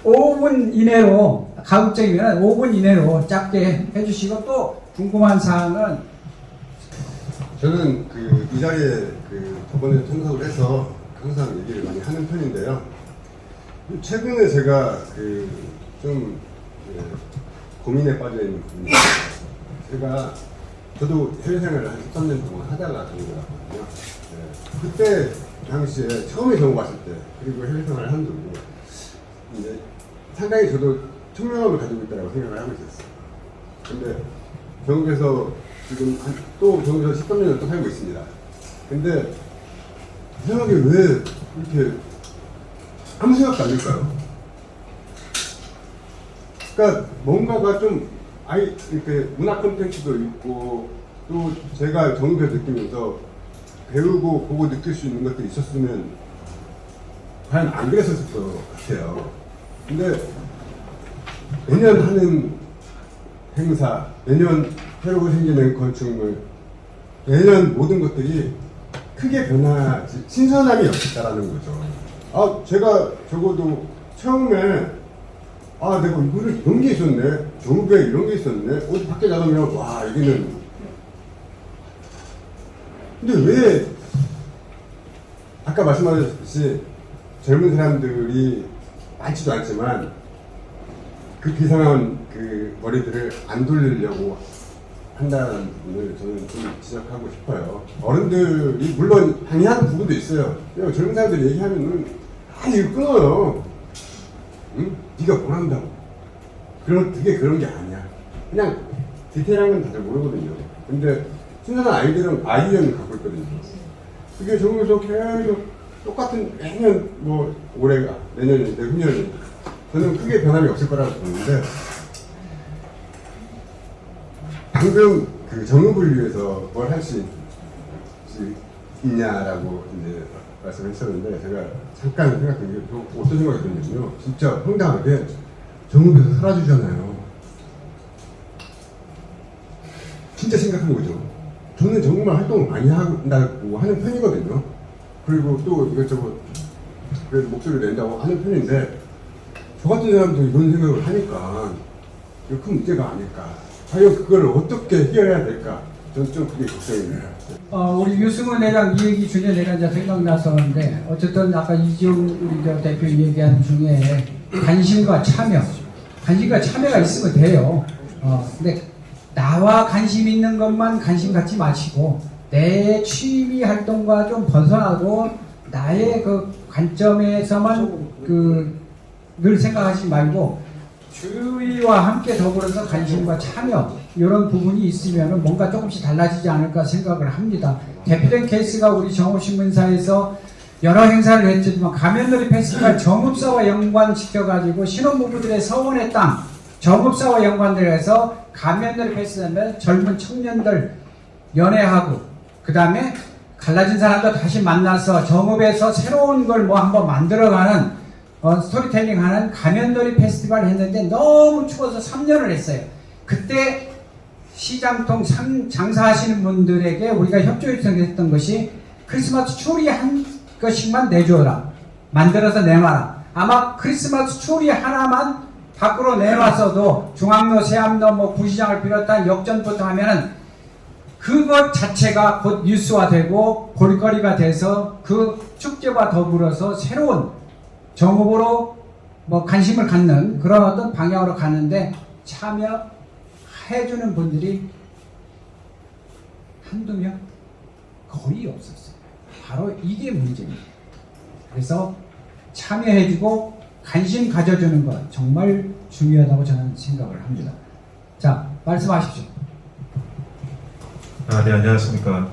5분 이내로, 가급적이면 5분 이내로 짧게 해주시고, 또 궁금한 사항은 저는 이 자리에 저번에 참석을 해서 항상 얘기를 많이 하는 편인데요. 최근에 제가 좀 고민에 빠져 있는 부분이 제가 저도 해외 생활을 한 13년 동안 하다가 정보를 왔거든요. 그때 당시에 처음에 정보 왔을 때 그리고 해외 생활을 한 동안 이제 상당히 저도 청명함을 가지고 있다고 생각을 하고 있었어요. 근데 정부에서 지금 또 정부에서 13년을 또 살고 있습니다. 근데 이상하게 왜 이렇게 아무 생각도 안 들까요? 그러니까 뭔가가 좀 이렇게 문화 콘텐츠도 있고 또 제가 정부에서 느끼면서 배우고 보고 느낄 수 있는 것들이 있었으면 과연 안 그랬었을 것 같아요. 근데 매년 하는 행사, 매년 새로 생기는 건축물, 매년 모든 것들이 크게 변하지 신선함이 없다라는 거죠. 제가 적어도 처음에 내가 이거를 이런 게 있었네, 정부에 이런 게 있었네, 어디 밖에 나가면 와 여기는. 근데 왜 아까 말씀하셨듯이 젊은 사람들이 많지도 않지만 그 비상한 머리들을 안 돌리려고 한다는 부분을 저는 좀 지적하고 싶어요. 어른들이 물론 항의하는 부분도 있어요. 젊은 사람들이 얘기하면은 이거 끊어요. 응? 네가 뭘 한다고. 그게 그런 게 아니야. 그냥 디테일한 건 다들 모르거든요. 근데 신선한 아이디어는 갖고 있거든요. 그게 정부에서 계속 똑같은 매년 올해가 내년이 내후년이 저는 크게 변함이 없을 거라고 보는데 방금 정읍을 위해서 뭘 할 수 있냐라고 이제 말씀하셨는데 제가 잠깐 생각한 게 어떤 생각이 드냐면요. 진짜 황당하게 정읍에서 사라지잖아요. 진짜 심각한 거죠. 저는 정말 활동을 많이 한다고 하는 편이거든요. 그리고 또 이것저것 그래도 목소리를 낸다고 하는 편인데 저 같은 사람도 이런 생각을 하니까 이거 큰 문제가 아닐까. 과연 그걸 어떻게 해결해야 될까? 저는 좀 그게 걱정입니다. 우리 유승훈 회장 이 얘기 중에 내가 이제 생각나서는데, 어쨌든 아까 이지용 우리 대표 얘기한 중에 관심과 참여가 있으면 돼요. 근데 나와 관심 있는 것만 관심 갖지 마시고 내 취미 활동과 좀 벗어나고 나의 그 관점에서만 늘 생각하지 말고 주위와 함께 더불어서 관심과 참여 이런 부분이 있으면 뭔가 조금씩 달라지지 않을까 생각을 합니다. 대표된 케이스가 우리 정읍신문사에서 여러 행사를 했지만 가면놀이 페스티벌 정읍사와 연관시켜가지고 신혼부부들의 서원의 땅 정읍사와 연관돼서 가면놀이 페스티벌 젊은 청년들 연애하고 그 다음에 갈라진 사람들 다시 만나서 정읍에서 새로운 걸 한번 만들어가는 스토리텔링 하는 가면놀이 페스티벌을 했는데 너무 추워서 3년을 했어요. 그때 시장통 장사하시는 분들에게 우리가 협조 요청했던 것이 크리스마스 추리 한 것씩만 내줘라. 만들어서 내놔라. 아마 크리스마스 추리 하나만 밖으로 내놨어도 중앙로, 세암로, 구시장을 비롯한 역전부터 하면은 그것 자체가 곧 뉴스화되고 볼거리가 돼서 그 축제와 더불어서 새로운 정읍으로 관심을 갖는 그런 어떤 방향으로 가는데 참여해주는 분들이 한두 명 거의 없었어요. 바로 이게 문제입니다. 그래서 참여해주고 관심 가져주는 것 정말 중요하다고 저는 생각을 합니다. 자, 말씀하십시오. 네, 안녕하십니까.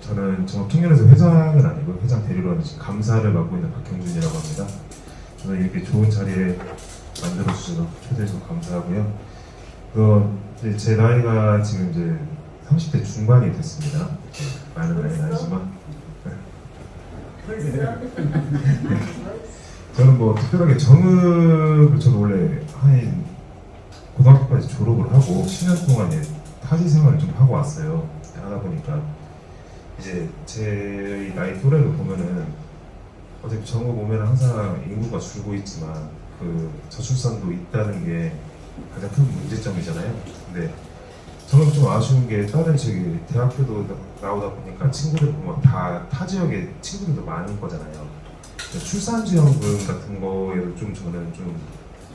저는 정읍청년에서 회장은 아니고 회장 대리로 감사를 맡고 있는 박형준이라고 합니다. 저는 이렇게 좋은 자리에 만들어주셔서 초대해주셔서 감사하고요. 제 나이가 지금 이제 30대 중반이 됐습니다. 많은 나이는 아니지만. 저는 특별하게 정읍을 저도 원래 한 고등학교까지 졸업을 하고 10년 동안 타지 생활을 좀 하고 왔어요. 하다 보니까 이제 제 나이 또래로 보면은 어차피 정읍 오면 항상 인구가 줄고 있지만 그 저출산도 있다는 게 가장 큰 문제점이잖아요. 근데 저는 좀 아쉬운 게 다른 저기 대학교도 나오다 보니까 친구들 보면 다 타 지역에 친구들도 많은 거잖아요. 출산지원금 같은 거에도 좀 저는 좀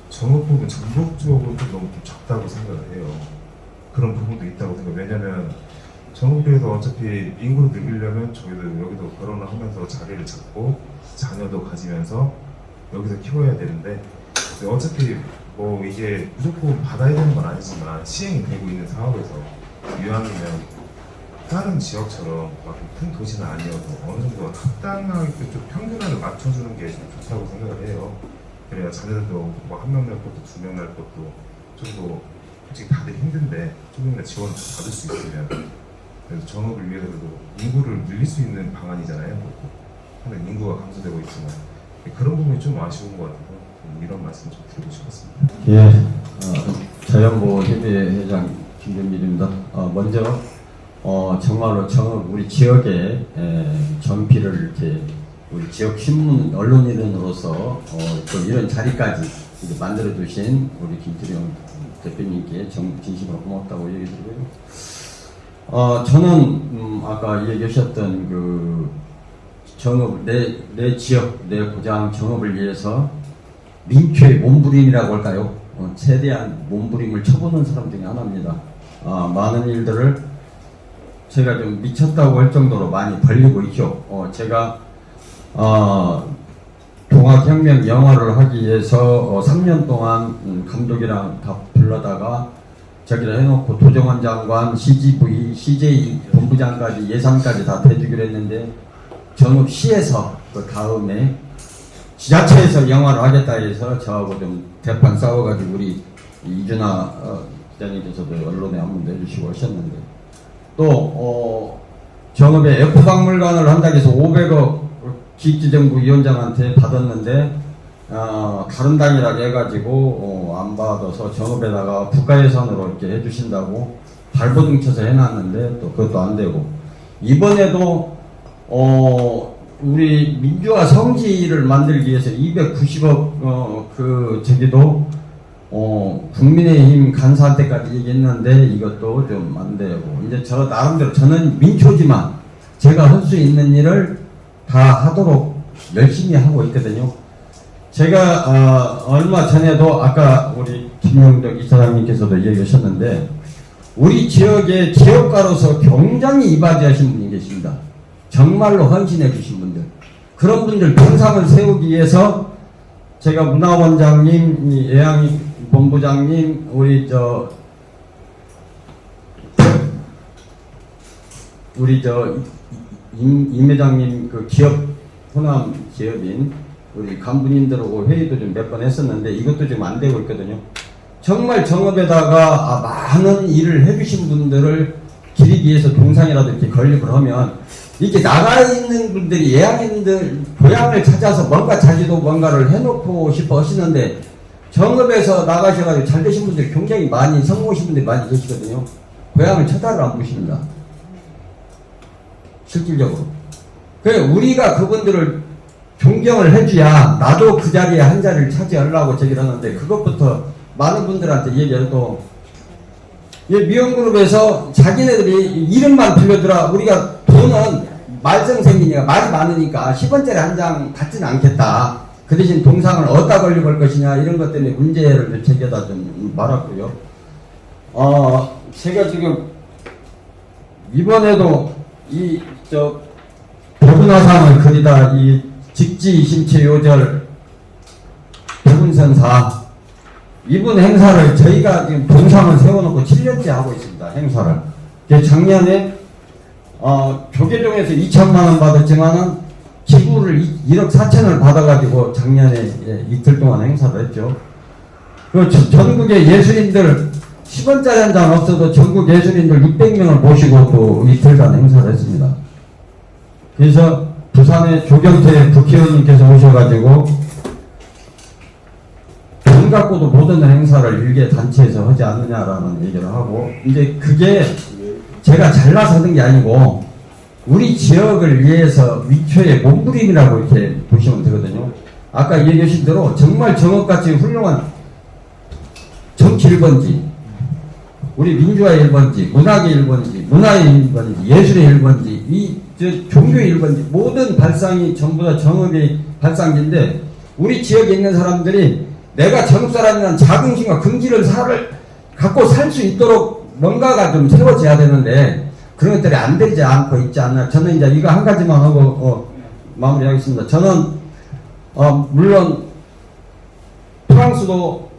전업 부분 전국적으로 좀 너무 좀 적다고 생각을 해요. 그런 부분도 있다고 생각해요. 왜냐면 전국에서 어차피 인구를 늘리려면 저희도 여기도 결혼을 하면서 자리를 잡고 자녀도 가지면서 여기서 키워야 되는데 어차피 뭐 이게 무조건 받아야 되는 건 아니지만 시행이 되고 있는 사업에서 이왕이면 다른 지역처럼 막 큰 도시는 아니어도 어느 정도 합당하게 좀 평균화를 맞춰주는 게 좀 좋다고 생각을 해요. 그래야 자녀들도 뭐 한 명 날 것도 두 명 날 것도 좀 더 솔직히 다들 힘든데 조금이나 지원을 받을 수 있으면 그래서 전업을 위해서도 인구를 늘릴 수 있는 방안이잖아요. 하는 인구가 감소되고 있지만 그런 부분이 좀 아쉬운 것 같아서 이런 말씀 좀 드리고 싶었습니다. 예, 자연보호 협의회장 김준일입니다. 먼저 정말로 우리 지역에 전피를 이렇게 우리 지역 신문 언론인으로서 또 이런 자리까지 이제 만들어 주신 우리 김태령 대표님께 진심으로 고맙다고 얘기 드리고요. 저는 아까 얘기하셨던 그 정업 내 지역 내 고장 정업을 위해서 민초의 몸부림이라고 할까요? 최대한 몸부림을 쳐보는 사람 중에 하나입니다. 많은 일들을 제가 좀 미쳤다고 할 정도로 많이 벌리고 있죠. 제가 동학혁명 영화를 하기 위해서 3년 동안 감독이랑 다 불러다가 저기를 해놓고 도정환 장관, CGV, CJ 본부장까지 예산까지 다 대주기로 했는데 전읍시에서 그 다음에 지자체에서 영화를 하겠다 해서 저하고 좀 대판 싸워가지고 우리 이준하 기자님께서도 언론에 한번 내주시고 하셨는데 또 전읍에 에코박물관을 한다고 해서 500억 기획재정부 위원장한테 받았는데 다른 당이라고 해가지고 안 받아서 전읍에다가 국가 예산으로 이렇게 해주신다고 발버둥 쳐서 해놨는데 또 그것도 안 되고 이번에도 우리 민주화 성지를 만들기 위해서 290억 저기도 국민의힘 간사할 때까지 얘기했는데 이것도 좀 안 되고 이제 저 나름대로 저는 민초지만 제가 할 수 있는 일을 다 하도록 열심히 하고 있거든요. 제가 얼마 전에도 아까 우리 김용덕 이사장님께서도 얘기하셨는데 우리 지역에 지역가로서 굉장히 이바지하신 분이 계십니다. 정말로 헌신해 주신 분들 그런 분들 동상을 세우기 위해서 제가 문화원장님, 예양 본부장님, 우리 임 회장님 그 기업 호남 기업인 우리 간부님들하고 회의도 좀 몇 번 했었는데 이것도 지금 안 되고 있거든요. 정말 정업에다가 많은 일을 해주신 분들을 기리기 위해서 동상이라도 이렇게 건립을 하면 이렇게 나가 있는 분들이 예양인들 고향을 찾아서 뭔가 자기도 뭔가를 해놓고 싶어 하시는데 정읍에서 나가셔가지고 잘 되신 분들이 굉장히 많이 성공하신 분들이 많이 계시거든요. 고향을 쳐다를 안 보십니다. 실질적으로. 그래 우리가 그분들을 존경을 해줘야 나도 그 자리에 한 자리를 차지하려고 저기를 하는데 그것부터 많은 분들한테 얘기해도 미용그룹에서 자기네들이 이름만 빌려주라 우리가 돈은 말썽생기니까 말이 많으니까 10원짜리 한 장 받지는 않겠다. 그 대신 동상을 어디다 걸려볼 것이냐 이런 것 때문에 문제를 제기하다 좀 말았고요. 제가 지금 이번에도 백운화상을 그리다 이 직지심체요절 백운선사 이분 행사를 저희가 지금 동상을 세워놓고 7년째 하고 있습니다. 행사를. 작년에 조계종에서 2천만원 받았지만은 기부를 1억 4천을 받아가지고 작년에 이틀 동안 행사를 했죠. 그 전국의 예술인들 10원짜리 한 장 없어도 전국 예술인들 600명을 모시고 또 이틀간 행사를 했습니다. 그래서 부산의 조경태 국회의원님께서 오셔가지고 돈 갖고도 모든 행사를 일개 단체에서 하지 않느냐라는 얘기를 하고 이제 그게 제가 잘나서 하는 게 아니고 우리 지역을 위해서 위초의 몸부림이라고 이렇게 보시면 되거든요. 아까 얘기하신 대로 정말 정업같이 훌륭한 정치 1번지, 우리 민주화의 1번지, 문학의 1번지, 문화의 1번지, 예술의 1번지, 종교의 1번지, 모든 발상이 전부 다 정업의 발상지인데, 우리 지역에 있는 사람들이 내가 전업 사람이라는 자긍심과 긍지를 갖고 살 수 있도록 뭔가가 좀 세워져야 되는데, 그런 것들이 안 되지 않고 있지 않나. 저는 이제 이거 한 가지만 하고 마무리하겠습니다. 저는 물론 프랑스도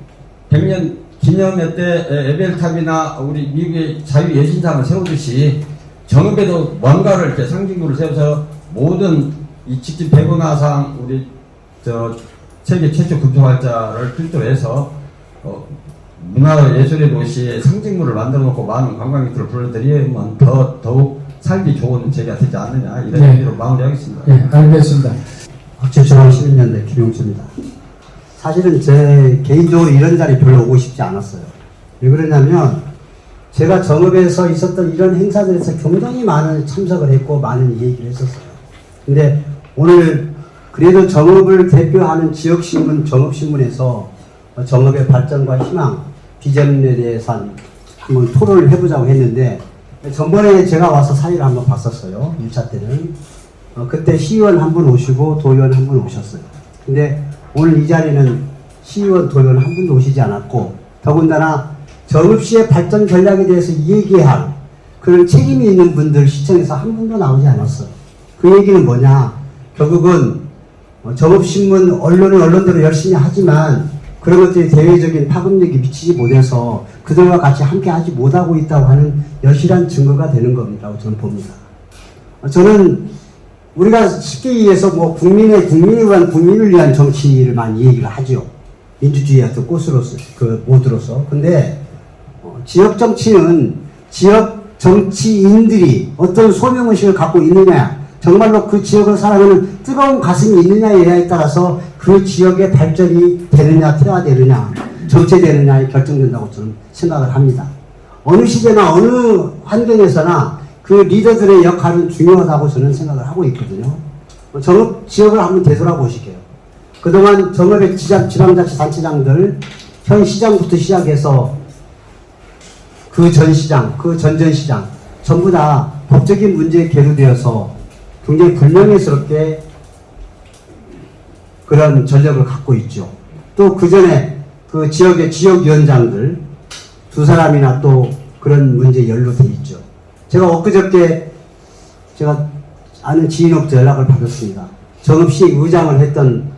100년 기념회 때 에벨탑이나 우리 미국의 자유예신상을 세우듯이 정읍에도 뭔가를 이렇게 상징구를 세워서 모든 이 직접 백운화상 우리 세계 최초 금속활자를 필두로 해서 문화 예술의 도시에 상징물을 만들어 놓고 많은 관광객들을 불러들이면 더욱 살기 좋은 제가 되지 않느냐 이런 네. 의미로 마무리하겠습니다. 네, 알겠습니다. 국제중앙 11년대 김용주입니다. 사실은 제 개인적으로 이런 자리 별로 오고 싶지 않았어요. 왜 그러냐면 제가 정읍에서 있었던 이런 행사들에서 굉장히 많은 참석을 했고 많은 얘기를 했었어요. 근데 오늘 그래도 정읍을 대표하는 지역신문 정읍신문에서 정읍의 발전과 희망, 비전에 대해서 한번 토론을 해보자고 했는데 전번에 제가 와서 사회를 한번 봤었어요. 1차 때는. 그때 시의원 한 분 오시고 도의원 한 분 오셨어요. 근데 오늘 이 자리는 시의원, 도의원 한 분도 오시지 않았고 더군다나 정읍시의 발전 전략에 대해서 얘기할 그런 책임이 있는 분들 시청에서 한 분도 나오지 않았어요. 그 얘기는 뭐냐? 결국은 정읍신문 언론대로 열심히 하지만 그런 것들이 대외적인 파급력이 미치지 못해서 그들과 같이 함께 하지 못하고 있다고 하는 여실한 증거가 되는 겁니다. 저는 봅니다. 저는 우리가 쉽게 얘기해서 국민을 위한 정치를 많이 얘기를 하죠. 민주주의의 어떤 꽃으로서, 모드로서. 근데, 지역 정치는 지역 정치인들이 어떤 소명의식을 갖고 있느냐, 정말로 그 지역을 사랑하는 뜨거운 가슴이 있느냐에 따라서 그 지역의 발전이 되느냐, 퇴화되느냐, 정체되느냐에 결정된다고 저는 생각을 합니다. 어느 시대나 어느 환경에서나 그 리더들의 역할은 중요하다고 저는 생각을 하고 있거든요. 정읍 지역을 한번 되돌아보시게요. 그동안 정읍의 지방자치단체장들, 현 시장부터 시작해서 그 전 시장, 그 전전 시장, 전부 다 법적인 문제에 계류되어서 굉장히 불명예스럽게 그런 전력을 갖고 있죠. 또 그 전에 그 지역의 지역위원장들 두 사람이나 또 그런 문제에 연루돼 있죠. 제가 엊그저께 제가 아는 지인으로부터 연락을 받았습니다. 정읍시 의장을 했던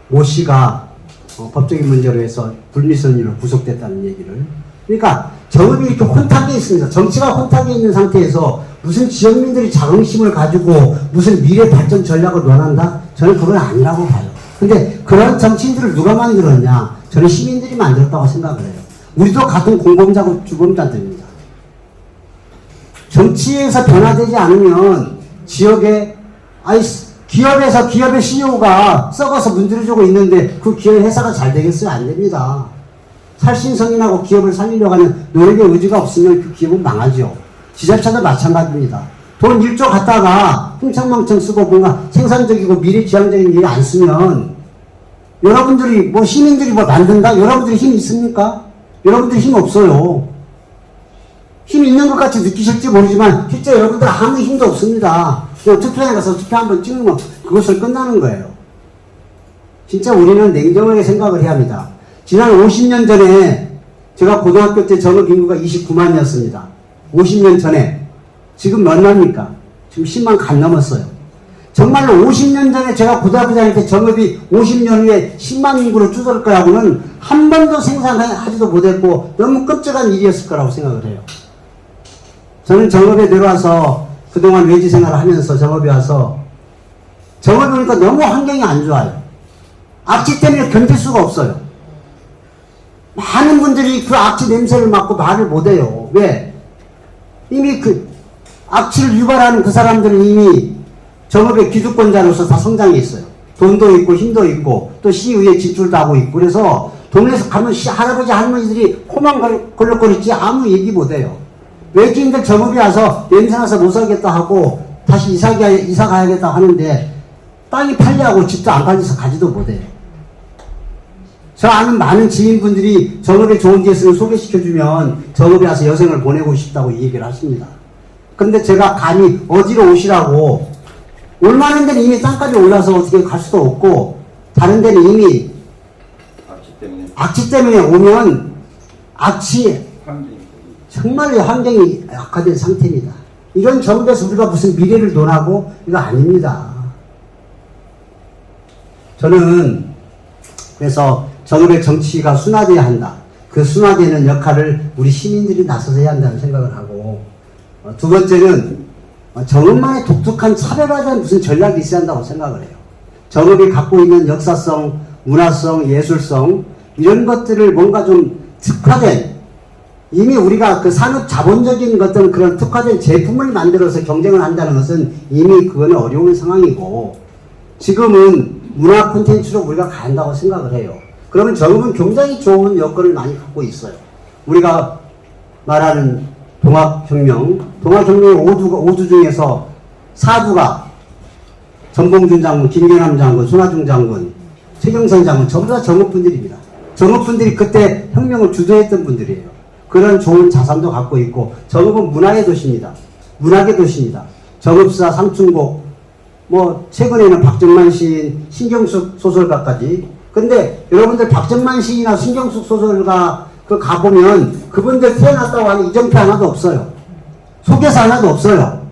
모 씨가 법적인 문제로 해서 불미선으로 구속됐다는 얘기를. 그러니까 정읍이 이렇게 혼탁해 있습니다. 정치가 혼탁해 있는 상태에서 무슨 지역민들이 자긍심을 가지고 무슨 미래 발전 전략을 논한다? 저는 그건 아니라고 봐요. 근데 그런 정치인들을 누가 만들었냐? 저는 시민들이 만들었다고 생각을 해요. 우리도 같은 공범자고 주범자들입니다. 정치에서 변화되지 않으면 지역에 기업의 CEO가 썩어서 문드러지고 있는데 그 기업의 회사가 잘 되겠어요? 안 됩니다. 살신성인하고 기업을 살리려고 하는 노력의 의지가 없으면 그 기업은 망하죠. 지자체도 마찬가지입니다. 돈 1조 갖다가 흥청망청 쓰고 뭔가 생산적이고 미래지향적인 일이 안 쓰면 여러분들이 시민들이 만든다? 여러분들이 힘 있습니까? 여러분들이 힘 없어요. 힘 있는 것 같이 느끼실지 모르지만 실제 여러분들 아무 힘도 없습니다. 그냥 투표장에 가서 투표 한번 찍으면 그것을 끝나는 거예요. 진짜 우리는 냉정하게 생각을 해야 합니다. 지난 50년 전에 제가 고등학교 때 전업 인구가 29만이었습니다. 50년 전에. 지금 몇 만입니까? 지금 10만 간 넘었어요. 정말로 50년 전에 제가 고등학교 다닐 때 전업이 50년 후에 10만 인구로 줄어들 거라고는 한 번도 생각하지도 못했고 너무 끔찍한 일이었을 거라고 생각을 해요. 저는 정읍에 내려와서 그동안 외지 생활을 하면서 정읍에 와서 정읍에 오니까 너무 환경이 안 좋아요. 악취 때문에 견딜 수가 없어요. 많은 분들이 그 악취 냄새를 맡고 말을 못해요. 왜? 이미 그 악취를 유발하는 그 사람들은 이미 정읍의 기득권자로서 다 성장해 있어요. 돈도 있고 힘도 있고 또 시의회 진출도 하고 있고 그래서 동네에서 가면 할아버지 할머니들이 코만 걸럭거리지 아무 얘기 못해요. 외지인들 정읍에 와서 냄새나서 못 살겠다 하고 다시 이사 가야겠다 하는데 땅이 팔려고 집도 안 팔려서 가지도 못해요. 저 아는 많은 지인분들이 정읍에 좋은 데 있으면 소개시켜주면 정읍에 와서 여생을 보내고 싶다고 얘기를 하십니다. 그런데 제가 감히 어디로 오시라고, 올만한 데는 이미 땅까지 올라서 어떻게 갈 수도 없고, 다른 데는 이미 악취 때문에 오면 정말로 환경이 악화된 상태입니다. 이런 정부에서 우리가 무슨 미래를 논하고 이거 아닙니다. 저는 그래서 정읍의 정치가 순화돼야 한다. 그 순화되는 역할을 우리 시민들이 나서서 해야 한다는 생각을 하고, 두 번째는 정읍만의 독특한 차별화된 무슨 전략이 있어야 한다고 생각을 해요. 정읍이 갖고 있는 역사성, 문화성, 예술성 이런 것들을 뭔가 좀 특화된, 이미 우리가 그 산업 자본적인 어떤 그런 특화된 제품을 만들어서 경쟁을 한다는 것은 이미 그거는 어려운 상황이고, 지금은 문화 콘텐츠로 우리가 간다고 생각을 해요. 그러면 정읍은 굉장히 좋은 여건을 많이 갖고 있어요. 우리가 말하는 동학혁명의 5두 중에서 4두가 전봉준 장군, 김경남 장군, 손아중 장군, 최경선 장군 전부 다 정읍분들입니다. 정읍분들이 그때 혁명을 주도했던 분들이에요. 그런 좋은 자산도 갖고 있고, 정읍은 문화의 도시입니다. 문학의 도시입니다. 정읍사, 삼춘곡, 최근에는 박정만 시인, 신경숙 소설가까지. 근데 여러분들 박정만 시인이나 신경숙 소설가 가보면 그분들 태어났다고 하는 이정표 하나도 없어요. 소개서 하나도 없어요.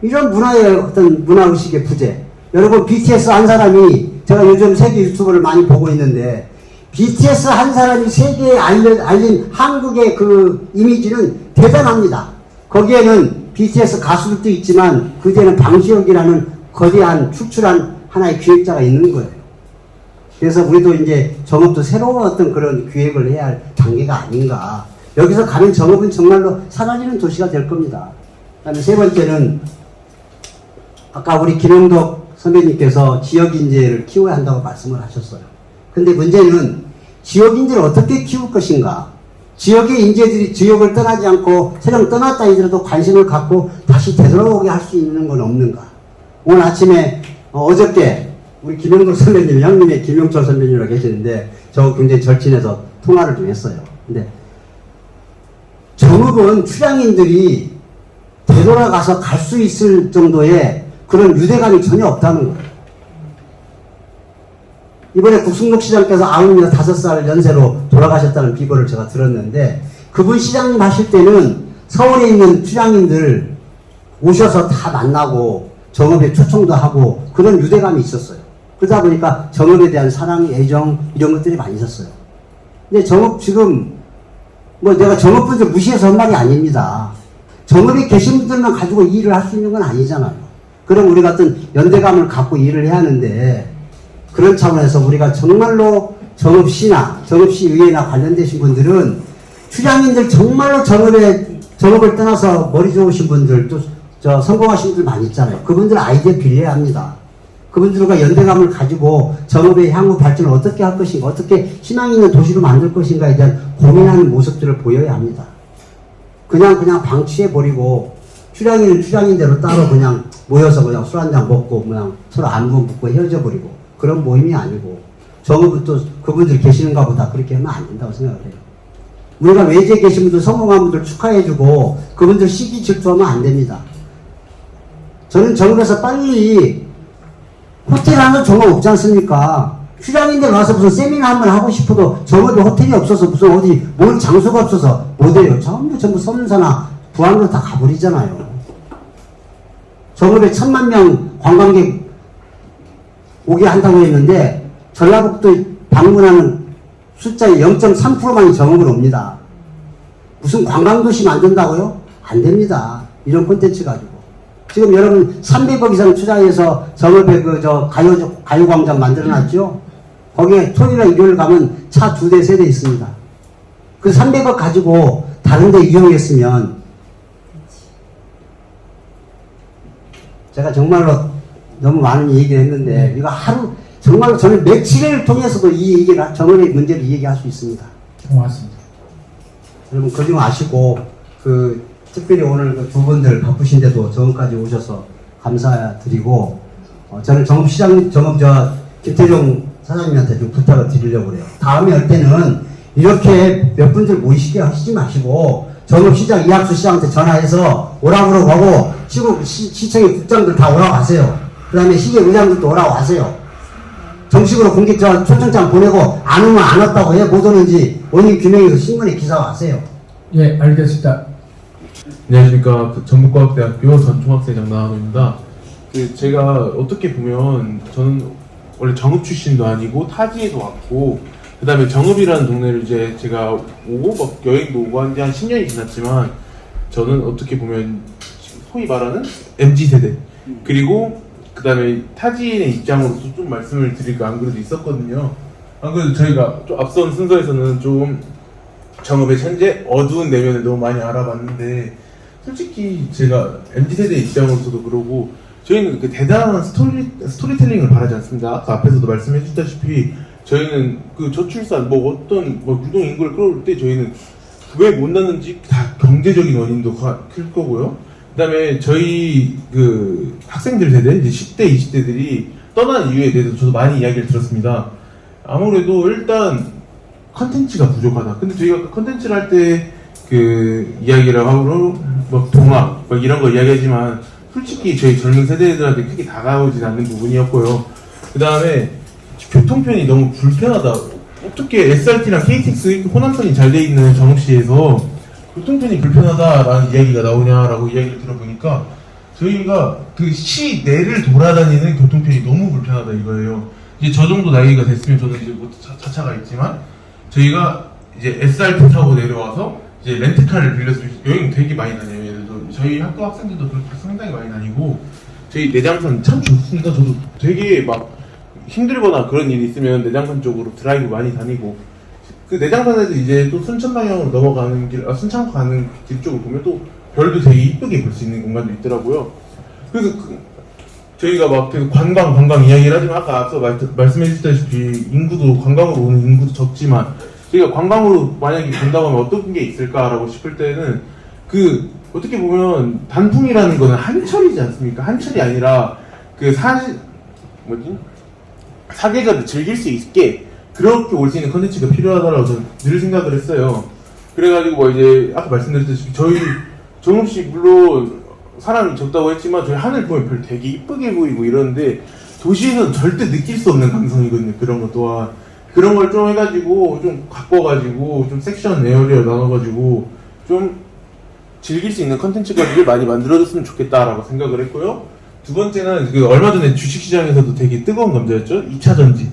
이런 문화의 어떤 문화의식의 부재. 여러분, BTS 한 사람이, 제가 요즘 세계 유튜브를 많이 보고 있는데, BTS 한 사람이 세계에 알린 한국의 그 이미지는 대단합니다. 거기에는 BTS 가수들도 있지만, 그 뒤에는 방시혁이라는 거대한 축출한 하나의 기획자가 있는 거예요. 그래서 우리도 이제 정읍도 새로운 어떤 그런 기획을 해야 할 단계가 아닌가. 여기서 가면 정읍은 정말로 사라지는 도시가 될 겁니다. 그다음에 세 번째는, 아까 우리 김영덕 선배님께서 지역인재를 키워야 한다고 말씀을 하셨어요. 근데 문제는 지역인재를 어떻게 키울 것인가. 지역의 인재들이 지역을 떠나지 않고 세령 떠났다 하더라도 관심을 갖고 다시 되돌아오게 할 수 있는 건 없는가. 오늘 아침에 어저께 우리 김영덕 선배님, 형님의 김영철 선배님이라고 계시는데 저 굉장히 절친해서 통화를 좀 했어요. 근데 정읍은 출향인들이 되돌아가서 갈 수 있을 정도의 그런 유대감이 전혀 없다는 거예요. 이번에 국승록 시장께서 95살 연세로 돌아가셨다는 비거를 제가 들었는데, 그분 시장님 하실 때는 서울에 있는 출향인들 오셔서 다 만나고 정읍에 초청도 하고 그런 유대감이 있었어요. 그러다 보니까 정읍에 대한 사랑, 애정 이런 것들이 많이 있었어요. 근데 정읍 지금 내가 정읍분들 무시해서 한 말이 아닙니다. 정읍에 계신 분들만 가지고 일을 할 수 있는 건 아니잖아요. 그럼 우리가 어떤 연대감을 갖고 일을 해야 하는데, 그런 차원에서 우리가 정말로 정읍시나 정읍시의회나 관련되신 분들은 출향인들 정말로 정읍을 떠나서 머리 좋으신 분들, 또 성공하신 분들 많이 있잖아요. 그분들 아이디어 빌려야 합니다. 그분들과 연대감을 가지고 정읍의 향후 발전을 어떻게 할 것인가, 어떻게 희망 있는 도시로 만들 것인가에 대한 고민하는 모습들을 보여야 합니다. 그냥 방치해버리고 출향인은 출향인대로 따로 그냥 모여서 그냥 술 한잔 먹고 그냥 서로 안부 묻고 헤어져 버리고 그런 모임이 아니고, 정읍은 또 그분들 계시는가 보다 그렇게 하면 안 된다고 생각을 해요. 우리가 외지에 계신 분들, 성공한 분들 축하해주고 그분들 시기 질투하면 안 됩니다. 저는 정읍에서 빨리 호텔 하나 정읍 없지 않습니까? 휴장인데 가서 무슨 세미나 한번 하고 싶어도 정읍에 호텔이 없어서 무슨 어디 뭘 장소가 없어서 못해요. 전부 섬사나 부안으로 다 가버리잖아요. 정읍에 1000만 명 관광객 오게 한다고 했는데 전라북도 방문하는 숫자의 0.3%만이 정읍으로 옵니다. 무슨 관광도시 만든다고요? 안 됩니다. 이런 콘텐츠 가지고. 지금 여러분 300억 이상 투자해서 정읍에 가요광장 만들어놨죠? 거기에 토요일에 일요일 가면 차 2대, 3대 있습니다. 그 300억 가지고 다른 데 이용했으면, 제가 정말로 너무 많은 얘기를 했는데, 이거 정말로 저는 며칠을 통해서도 이 얘기를, 정읍의 문제를 얘기할 수 있습니다. 고맙습니다. 여러분, 그중 아시고, 특별히 오늘 두 분들 바쁘신데도 정읍까지 오셔서 감사드리고, 저는 김태종 사장님한테 좀 부탁을 드리려고 그래요. 다음에 할 때는 이렇게 몇 분들 모이시게 하시지 마시고 정읍시장 이학수 시장한테 전화해서 오라고 하고 시청의 국장들 다 오라고 하세요. 그 다음에 시계 의장들도 오라고 하세요. 정식으로 공개 초청장 보내고 안 오면 안 왔다고 왜 못 오는지 원인 규명해서 신문에 기사화하세요. 예, 알겠습니다. 안녕하십니까. 전북과학대학교 전총학생 장나은호입니다. 제가 어떻게 보면 저는 원래 정읍 출신도 아니고 타지에서 왔고 그 다음에 정읍이라는 동네를 이제 제가 오고 막 여행도 오고 한 지 한 10년이 지났지만 저는 어떻게 보면 소위 말하는 MZ세대 그리고 그 다음에 타지인의 입장으로서 좀 말씀을 드릴까 안 그래도 있었거든요. 안 그래도 저희가 좀 앞선 순서에서는 좀 정읍의 현재 어두운 내면을 너무 많이 알아봤는데 솔직히 제가 MZ세대 입장으로서도 그러고 저희는 그 대단한 스토리텔링을 바라지 않습니다. 아까 앞에서도 말씀해 주셨다시피 저희는 그 저출산 어떤 유동 인구를 끌어올 때 저희는 왜 못 낳는지 다 경제적인 원인도 클 거고요. 그 다음에 저희 그 학생들 세대 이제 10대 20대들이 떠난 이유에 대해서 저도 많이 이야기를 들었습니다. 아무래도 일단 컨텐츠가 부족하다. 근데 저희가 컨텐츠를 할 때 그 이야기를 하고 동화 이런 거 이야기하지만 솔직히 저희 젊은 세대들한테 크게 다가오진 않는 부분이었고요. 그 다음에 교통편이 너무 불편하다. 어떻게 SRT랑 KTX 호남선이 잘 돼 있는 정읍시에서 교통편이 불편하다라는 이야기가 나오냐라고 이야기를 들어보니까 저희가 그 시 내를 돌아다니는 교통편이 너무 불편하다 이거예요. 이제 저 정도 나이가 됐으면 저는 이제 자차가 있지만 저희가 이제 SRT 타고 내려와서 이제 렌트카를 빌려서 여행 되게 많이 다녀요. 예를 들어 저희 학교 학생들도 그렇게 상당히 많이 다니고 저희 내장산 참 좋습니다. 저도 되게 막 힘들거나 그런 일이 있으면 내장산 쪽으로 드라이브 많이 다니고 그 내장산에서 이제 또 순천 방향으로 넘어가는 순창 가는 길 쪽을 보면 또 별도 되게 이쁘게 볼 수 있는 공간도 있더라고요. 그래서 저희가 막 계속 관광 이야기를 하지만 아까 앞서 말씀해 주셨다시피 인구도 관광으로 오는 인구도 적지만 저희가 관광으로 만약에 본다고 하면 어떤 게 있을까라고 싶을 때는 그 어떻게 보면 단풍이라는 거는 한철이지 않습니까? 한철이 아니라 그 사계절을 즐길 수 있게 그렇게 올 수 있는 컨텐츠가 필요하다라고 저는 늘 생각을 했어요. 그래가지고 이제 아까 말씀드렸다시피 저희 정읍시 물론 사람이 적다고 했지만 저희 하늘 보면 별 되게 이쁘게 보이고 이러는데 도시에서는 절대 느낄 수 없는 감성이거든요. 그런 것 또한 그런 걸 좀 해가지고 좀 바꿔가지고 좀 섹션 에어리어 나눠가지고 좀 즐길 수 있는 컨텐츠가 많이 만들어졌으면 좋겠다라고 생각을 했고요. 두 번째는 그 얼마 전에 주식시장에서도 되게 뜨거운 감자였죠. 2차 전지.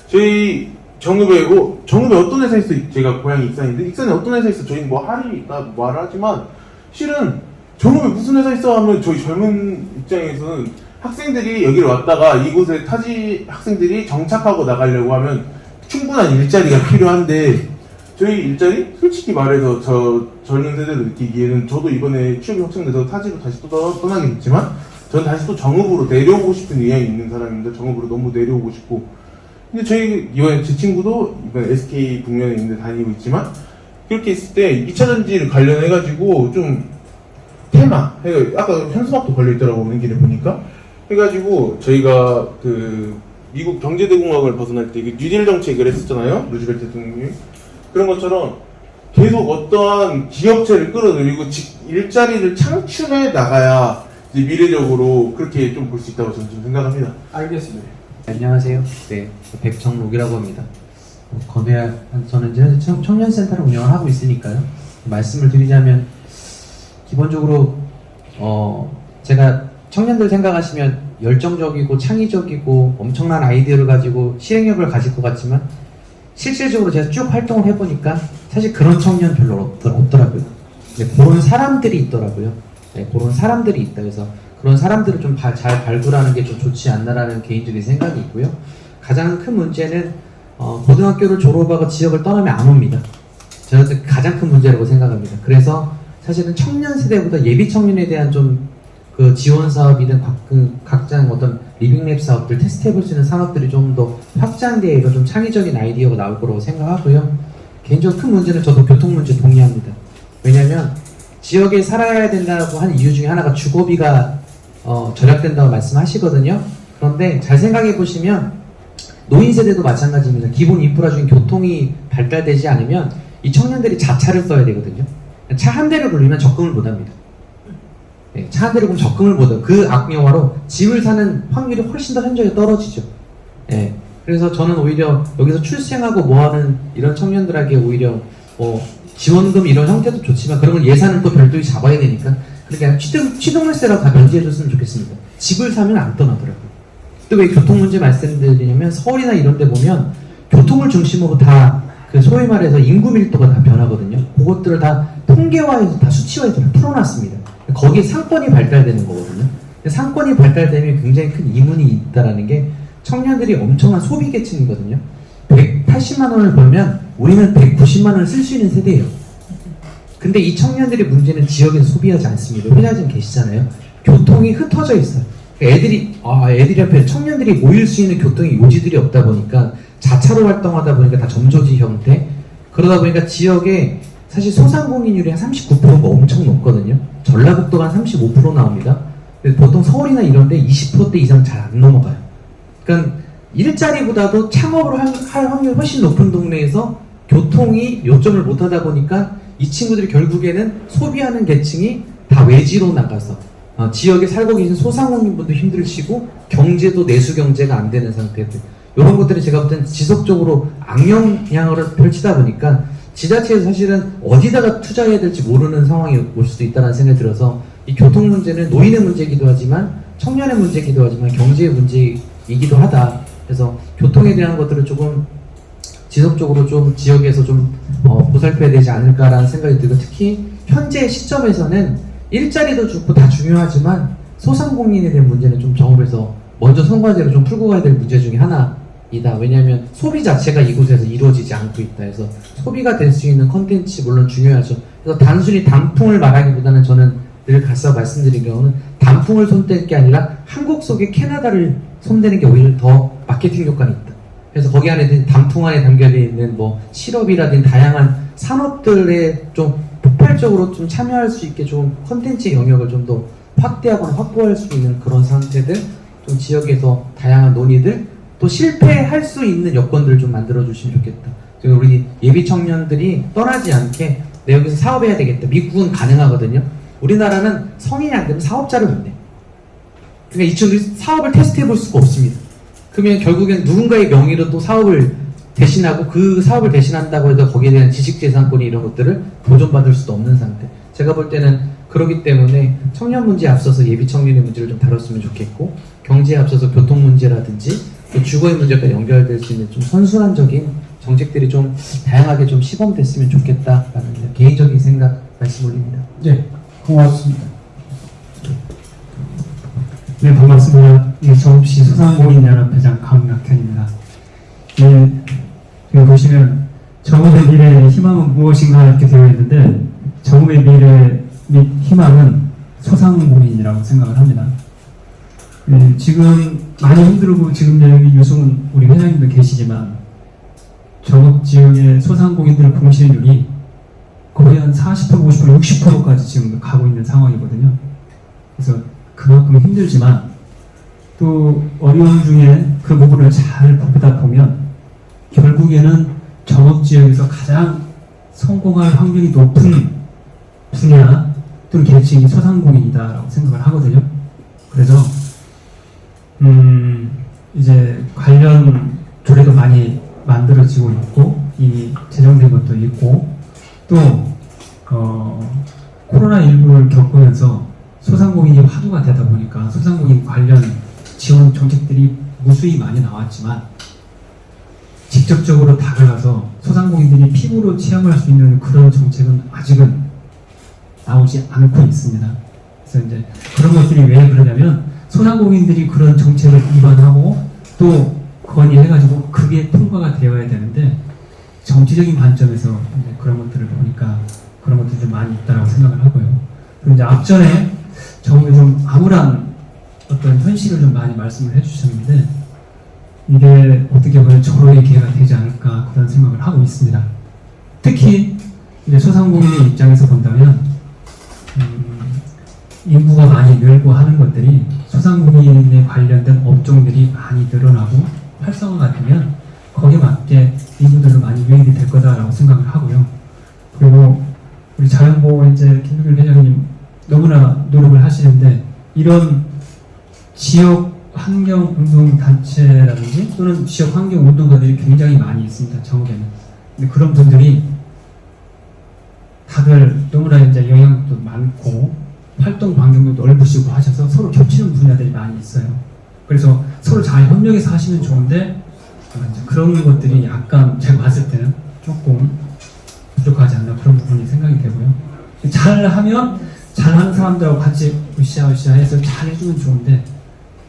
저희 정읍에 어떤 회사에서 제가 고향이 익산인데 익산에 어떤 회사에서 저희는 하리니까 말을 하지만 실은 정읍에 무슨 회사 있어 하면 저희 젊은 입장에서는 학생들이 여기를 왔다가 이곳에 타지 학생들이 정착하고 나가려고 하면 충분한 일자리가 필요한데 저희 일자리? 솔직히 말해서 저 젊은 세대를 느끼기에는 저도 이번에 취업이 확정돼서 타지로 다시 또 떠나게 됐지만 저는 다시 또 정읍으로 내려오고 싶은 의향이 있는 사람입니다. 정읍으로 너무 내려오고 싶고 근데 저희 이번에 제 친구도 이번 SK 북면에 있는데 다니고 있지만 그렇게 있을 때 2차 전지를 관련해가지고 좀 테마 아까 현수막도 걸려있더라고 오는 길에 보니까 해가지고 저희가 그 미국 경제대공황을 벗어날 때 뉴딜 정책을 했었잖아요. 루즈벨트 대통령이 그런 것처럼 계속 어떠한 기업체를 끌어들이고 일자리를 창출해 나가야 이제 미래적으로 그렇게 좀 볼 수 있다고 저는 좀 생각합니다. 알겠습니다. 안녕하세요. 네, 백정록이라고 합니다. 저는 이제 청년센터를 운영을 하고 있으니까요. 말씀을 드리자면 기본적으로 제가 청년들 생각하시면 열정적이고 창의적이고 엄청난 아이디어를 가지고 실행력을 가질 것 같지만 실질적으로 제가 쭉 활동을 해보니까 사실 그런 청년 별로 없더라고요. 네, 그런 사람들이 있더라고요. 네, 그런 사람들이 있다. 그래서 그런 사람들을 좀 잘 발굴하는 게 좀 좋지 않나라는 개인적인 생각이 있고요. 가장 큰 문제는 고등학교를 졸업하고 지역을 떠나면 안 옵니다. 저는 가장 큰 문제라고 생각합니다. 그래서 사실은 청년 세대보다 예비 청년에 대한 좀 그 지원 사업이든 각자 어떤 리빙랩 사업들 테스트해볼 수 있는 사업들이 좀 더 확장되어 이런 좀 창의적인 아이디어가 나올 거라고 생각하고요. 개인적으로 큰 문제는 저도 교통 문제 동의합니다. 왜냐하면 지역에 살아야 된다고 한 이유 중에 하나가 주거비가 절약된다고 말씀하시거든요. 그런데 잘 생각해 보시면 노인 세대도 마찬가지입니다. 기본 인프라 중에 교통이 발달되지 않으면 이 청년들이 자차를 써야 되거든요. 차 한 대를 굴리면 적금을 못 합니다. 네, 차 한 대를 굴리면 적금을 못 해요. 그 악영화로 집을 사는 확률이 훨씬 더 현저히 떨어지죠. 네, 그래서 저는 오히려 여기서 출생하고 뭐하는 이런 청년들에게 오히려 지원금 이런 형태도 좋지만 그런 건 예산은 또 별도의 잡아야 되니까 그렇게 취득물세라고 다 면제해줬으면 좋겠습니다. 집을 사면 안 떠나더라고요. 또 왜 교통 문제 말씀드리냐면 서울이나 이런 데 보면 교통을 중심으로 다 그 소위 말해서 인구 밀도가 다 변하거든요. 그것들을 다 통계화해서 다 수치화해서 풀어놨습니다. 거기에 상권이 발달되는 거거든요. 근데 상권이 발달되면 굉장히 큰 이문이 있다라는 게 청년들이 엄청난 소비 계층이거든요. 180만 원을 벌면 우리는 190만 원을 쓸 수 있는 세대예요. 근데 이 청년들의 문제는 지역에서 소비하지 않습니다. 회장님 계시잖아요. 교통이 흩어져 있어요. 애들이 앞에 청년들이 모일 수 있는 교통의 요지들이 없다 보니까 자차로 활동하다 보니까 다 점조지 형태. 그러다 보니까 지역에 사실 소상공인율이 한 39%가 엄청 높거든요. 전라북도가 한 35% 나옵니다. 보통 서울이나 이런 데 20%대 이상 잘 안 넘어가요. 그러니까 일자리보다도 창업을 할 확률이 훨씬 높은 동네에서 교통이 요점을 못하다 보니까 이 친구들이 결국에는 소비하는 계층이 다 외지로 나가서 지역에 살고 계신 소상공인분도 힘들시고 경제도 내수 경제가 안 되는 상태들 이런 것들이 제가 볼 때는 지속적으로 악영향을 펼치다 보니까 지자체에서 사실은 어디다가 투자해야 될지 모르는 상황이 올 수도 있다는 생각이 들어서 이 교통 문제는 노인의 문제이기도 하지만 청년의 문제이기도 하지만 경제의 문제이기도 하다. 그래서 교통에 대한 것들을 조금 지속적으로 좀 지역에서 좀 보살펴야 되지 않을까라는 생각이 들고 특히 현재 시점에서는 일자리도 좋고 다 중요하지만 소상공인에 대한 문제는 좀 정부에서 먼저 성과제로 좀 풀고 가야 될 문제 중에 하나이다. 왜냐하면 소비 자체가 이곳에서 이루어지지 않고 있다 해서 소비가 될 수 있는 컨텐츠 물론 중요하죠. 그래서 단순히 단풍을 말하기보다는 저는 늘 가서 말씀드린 경우는 단풍을 손댈 게 아니라 한국 속에 캐나다를 손대는 게 오히려 더 마케팅 효과가 있다. 그래서 거기 안에 단풍 안에 담겨져 있는 뭐 실업이라든지 다양한 산업들에 좀 폭발적으로 좀 참여할 수 있게 좀 컨텐츠의 영역을 좀 더 확대하거나 확보할 수 있는 그런 상태들, 좀 지역에서 다양한 논의들, 또 실패할 수 있는 여건들을 좀 만들어 주시면 좋겠다. 그리고 우리 예비 청년들이 떠나지 않게 내 여기서 사업해야 되겠다. 미국은 가능하거든요. 우리나라는 성인이 안 되면 사업자를 못 내. 그러니까 이 친구들이 사업을 테스트해 볼 수가 없습니다. 그러면 결국엔 누군가의 명의로 또 사업을 대신하고 그 사업을 대신한다고 해도 거기에 대한 지식재산권이 이런 것들을 보존받을 수도 없는 상태. 제가 볼 때는 그렇기 때문에 청년 문제에 앞서서 예비 청년의 문제를 좀 다뤘으면 좋겠고 경제에 앞서서 교통 문제라든지 또 주거의 문제가 연결될 수 있는 좀 선순환적인 정책들이 좀 다양하게 좀 시범됐으면 좋겠다라는 개인적인 생각 말씀 올립니다. 네, 고맙습니다. 네, 반갑습니다. 정읍시 소상공인연합회장 강낙현입니다. 네, 여기 보시면 정읍의 미래의 희망은 무엇인가 이렇게 되어 있는데 정읍의 미래 및 희망은 소상공인이라고 생각을 합니다. 네, 지금 많이 힘들고 지금 여기 유승훈 우리 회장님도 계시지만 정읍 지역의 소상공인들 공실률이 거의 한 40%, 50%, 60%까지 지금 가고 있는 상황이거든요. 그래서 그만큼 힘들지만 또 어려움 중에 그 부분을 잘 보다 보면 결국에는 정읍 지역에서 가장 성공할 확률이 높은 분야 또는 계층이 소상공인이다라고 생각을 하거든요. 그래서 이제 관련 조례도 많이 만들어지고 있고 이미 제정된 것도 있고 또 코로나19를 겪으면서 소상공인이 화두가 되다 보니까 소상공인 관련 지원 정책들이 무수히 많이 나왔지만 직접적으로 다가가서 소상공인들이 피부로 체험할 수 있는 그런 정책은 아직은 나오지 않고 있습니다. 그래서 이제 그런 것들이 왜 그러냐면 소상공인들이 그런 정책을 위반하고 또 건의해가지고 그게 통과가 되어야 되는데 정치적인 관점에서 이제 그런 것들을 보니까 그런 것들이 좀 많이 있다라고 생각을 하고요. 그리고 이제 앞전에 정말 좀 암울한 어떤 현실을 좀 많이 말씀을 해주셨는데 이게 어떻게 보면 절호의 기회가 되지 않을까 그런 생각을 하고 있습니다. 특히 이제 소상공인의 입장에서 본다면 인구가 많이 늘고 하는 것들이 소상공인에 관련된 업종들이 많이 늘어나고 활성화가 되면 거기에 맞게 이분들도 많이 유입이 될 거다라고 생각을 하고요. 그리고 우리 자연보호 이제 김동길 회장님 너무나 노력을 하시는데 이런 지역 환경 운동 단체라든지 또는 지역 환경 운동가들이 굉장히 많이 있습니다. 정읍에는. 근데 그런 분들이 다들 너무나 이제 영향도 많고 활동 반경도 넓으시고 하셔서 서로 겹치는 분야들이 많이 있어요. 그래서 서로 잘 협력해서 하시면 좋은데 그런 것들이 약간 제가 봤을 때는 조금 부족하지 않나 그런 부분이 생각이 되고요. 잘하면 잘하는 사람들하고 같이 으쌰으쌰 해서 잘 해주면 좋은데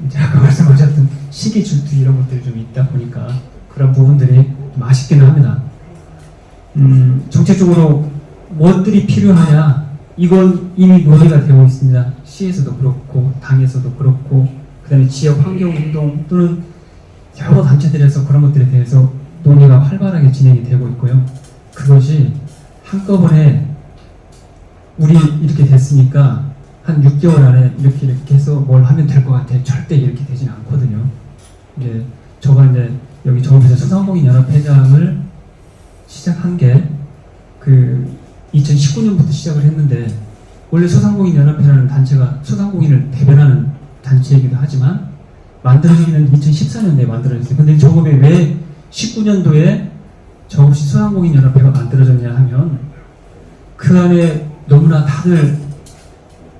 이제 아까 말씀하셨던 시기 질투 이런 것들이 좀 있다 보니까 그런 부분들이 좀 아쉽기는 합니다. 정책적으로 무엇들이 필요하냐 이건 이미 논의가 되어 있습니다. 시에서도 그렇고 당에서도 그렇고 그 다음에 지역 환경운동 또는 여러 단체들에서 그런 것들에 대해서 논의가 활발하게 진행이 되고 있고요. 그것이 한꺼번에 우리 이렇게 됐으니까 한 6개월 안에 이렇게 해서 뭘 하면 될 것 같아. 절대 이렇게 되진 않거든요. 이제 저가 이제 여기 정읍에서 소상공인 연합회장을 시작한 게 그 2019년부터 시작을 했는데 원래 소상공인 연합회라는 단체가 소상공인을 대변하는 단체이기도 하지만 만들어지기는 2014년도에 만들어졌어요. 근데 정읍에 왜 19년도에 정읍시 소상공인 연합회가 만들어졌냐 하면 그 안에 너무나 다들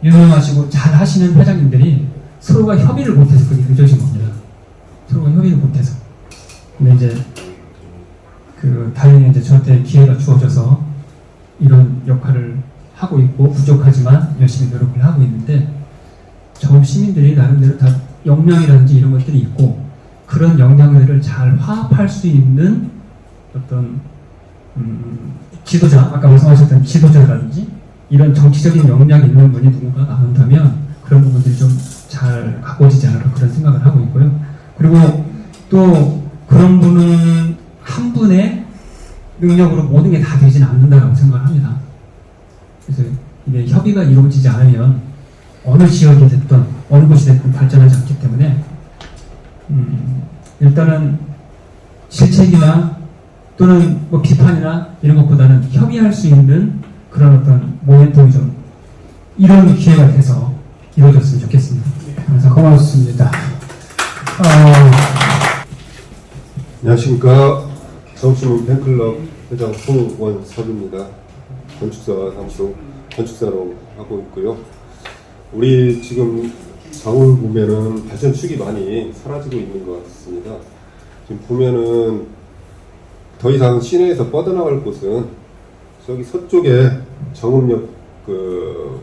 유명하시고 잘 하시는 회장님들이 서로가 협의를 못해서 그게 늦어진 겁니다. 서로가 협의를 못해서. 근데 이제 다행히 이제 저한테 기회가 주어져서 이런 역할을 하고 있고 부족하지만 열심히 노력을 하고 있는데 정읍 시민들이 나름대로 다 역량이라든지 이런 것들이 있고 그런 역량들을 잘 화합할 수 있는 어떤 지도자, 아까 말씀하셨던 지도자라든지 이런 정치적인 역량이 있는 분이 누군가 나온다면 그런 부분들이 좀 잘 가꿔지지 않을까 그런 생각을 하고 있고요. 그리고 또 그런 분은 한 분의 능력으로 모든 게 다 되지는 않는다고 생각을 합니다. 그래서 이게 협의가 이루어지지 않으면 어느 지역이 됐든 어느 곳이 됐든 발전하지 않기 때문에 일단은 실책이나 또는 뭐 비판이나 이런 것보다는 협의할 수 있는 그런 어떤 모멘텀이 좀 이런 기회가 돼서 이루어졌으면 좋겠습니다. 그래서 고맙습니다. 안녕하십니까. 정읍시민 팬클럽 회장 송원섭입니다. 건축사 사무소 건축사로 하고 있고요. 우리 지금 정읍 보면은 발전축이 많이 사라지고 있는 것 같습니다. 지금 보면은 더 이상 시내에서 뻗어나갈 곳은 저기 서쪽에 정읍역 그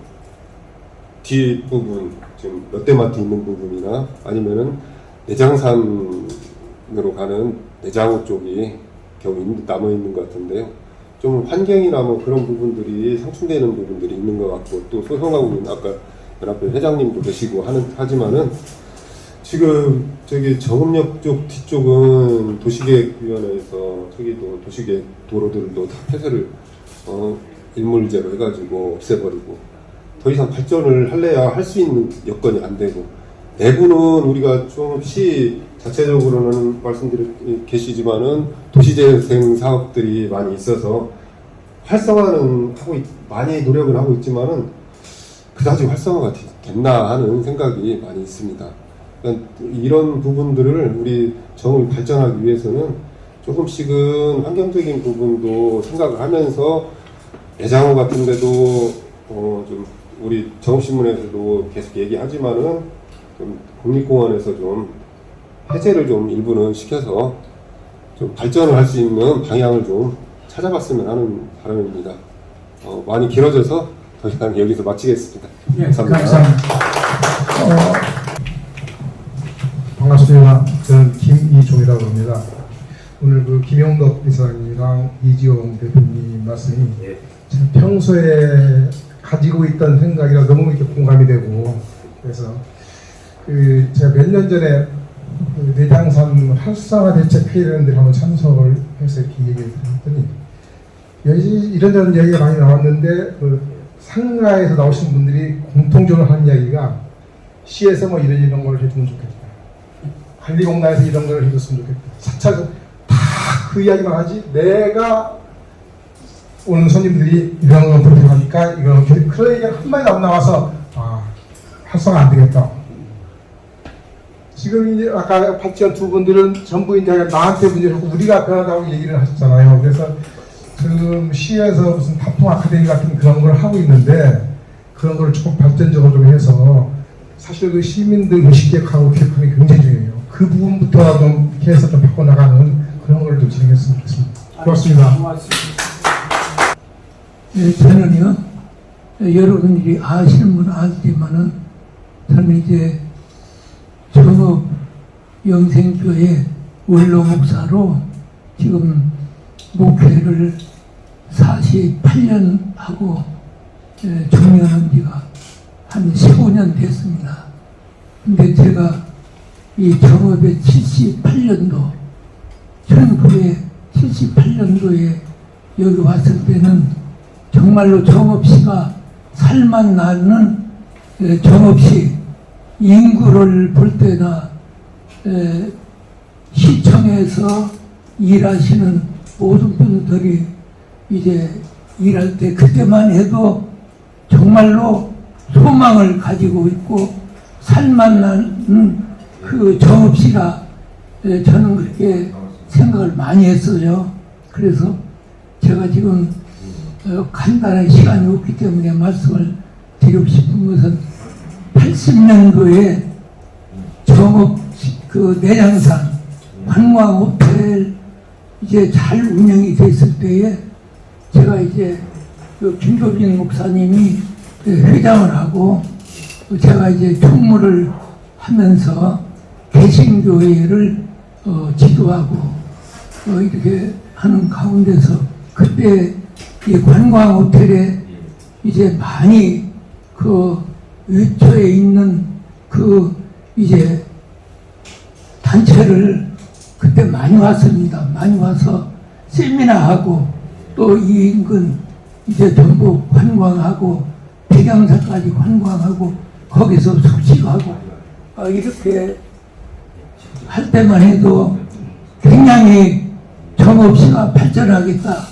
뒷부분 지금 롯데마트 있는 부분이나 아니면은 내장산으로 가는 내장호 쪽이 겨우 남아 있는 것 같은데요. 좀 환경이나 뭐 그런 부분들이 상충되는 부분들이 있는 것 같고 또 소송하고 있는 아까 연합회 회장님도 계시고 하지만은 지금 저기 정읍역 쪽 뒤쪽은 도시계획위원회에서 저기도 도시계획 도로들도 다 폐쇄를 일몰제로 해가지고 없애버리고 더 이상 발전을 할래야 할 수 있는 여건이 안 되고 내부는 우리가 좀 시 자체적으로는 말씀드리 계시지만은 도시재생 사업들이 많이 있어서 활성화는 많이 노력을 하고 있지만은 그다지 활성화가 됐나 하는 생각이 많이 있습니다. 그러니까 이런 부분들을 우리 정읍이 발전하기 위해서는 조금씩은 환경적인 부분도 생각을 하면서 내장호 같은 데도 좀 우리 정읍신문에서도 계속 얘기하지만은 좀 국립공원에서 좀 해제를 좀 일부는 시켜서 좀 발전을 할 수 있는 방향을 좀 찾아봤으면 하는 바람입니다. 많이 길어져서 더 이상 여기서 마치겠습니다. 예, 감사합니다. 반갑습니다. 저는 김이종이라고 합니다. 오늘 그 김영덕 이사님이랑 이지용 대표님 말씀이 참 평소에 가지고 있던 생각이라 너무 이렇게 공감이 되고 그래서 제가 몇 년 전에 내장산 활성화 대책 회의라는 데 한번 참석을 해서 이렇게 얘기를 드렸더니 이런저런 얘기가 많이 나왔는데 상가에서 나오신 분들이 공통적으로 하는 이야기가 시에서 뭐 이런 걸 해주면 좋겠다. 관리공단에서 이런 걸 해줬으면 좋겠다. 사차에서 다 그 이야기만 하지. 내가 오는 손님들이 이런 거 불편하니까 이런 그런 얘기가 한 마디도 안 나와서 활성화 안 되겠다. 지금 이제 아까 발전 두 분들은 전부 이제 나한테 문제를 하고 우리가 변하다고 얘기를 하셨잖아요. 그래서 지금 시에서 무슨 다통 아카데미 같은 그런 걸 하고 있는데 그런 걸 조금 발전적으로 좀 해서 사실 그 시민들 의식개혁하고 개혁하는 게 굉장히 중요해요. 그 부분부터 좀 이렇게 해서 좀 바꿔나가는 그런 걸 좀 진행했으면 좋겠습니다. 고맙습니다. 네, 저는요, 여러분들이 아시는 분은 아시지만은, 저는 이제 전업 영생교회 원로 목사로 지금 목회를 48년 하고 종료한 지가 한 15년 됐습니다. 근데 제가 이 전업에 78년도, 1978년도에 여기 왔을 때는 정말로 정업시가 살만 나는 정업시 인구를 볼 때나 시청에서 일하시는 모든 분들이 이제 일할 때 그때만 해도 정말로 소망을 가지고 있고 살만 나는 그 정업시라 저는 그렇게 생각을 많이 했어요. 그래서 제가 지금 간단한 시간이 없기 때문에 말씀을 드리고 싶은 것은 80년도에 정업 그 내장산 관광호텔 이제 잘 운영이 됐을 때에 제가 이제 그 김도빈 목사님이 회장을 하고 제가 이제 총무를 하면서 개신교회를 지도하고 이렇게 하는 가운데서 그때 이 관광호텔에 이제 많이 그 외처에 있는 그 이제 단체를 그때 많이 왔습니다. 많이 와서 세미나하고 또 이 인근 이제 전부 관광하고 백양사까지 관광하고 거기서 숙식하고 이렇게 할 때만 해도 굉장히 정업시가 발전하겠다.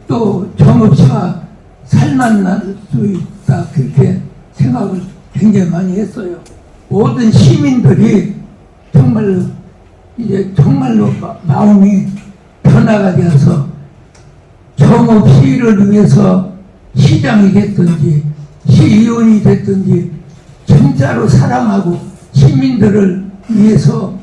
또 정업시가 살만날 수 있다. 그렇게 생각을 굉장히 많이 했어요. 모든 시민들이 정말로 이제 정말로 마음이 변화가 되어서 정업시를 위해서 시장이 됐든지 시의원이 됐든지 진짜로 사랑하고 시민들을 위해서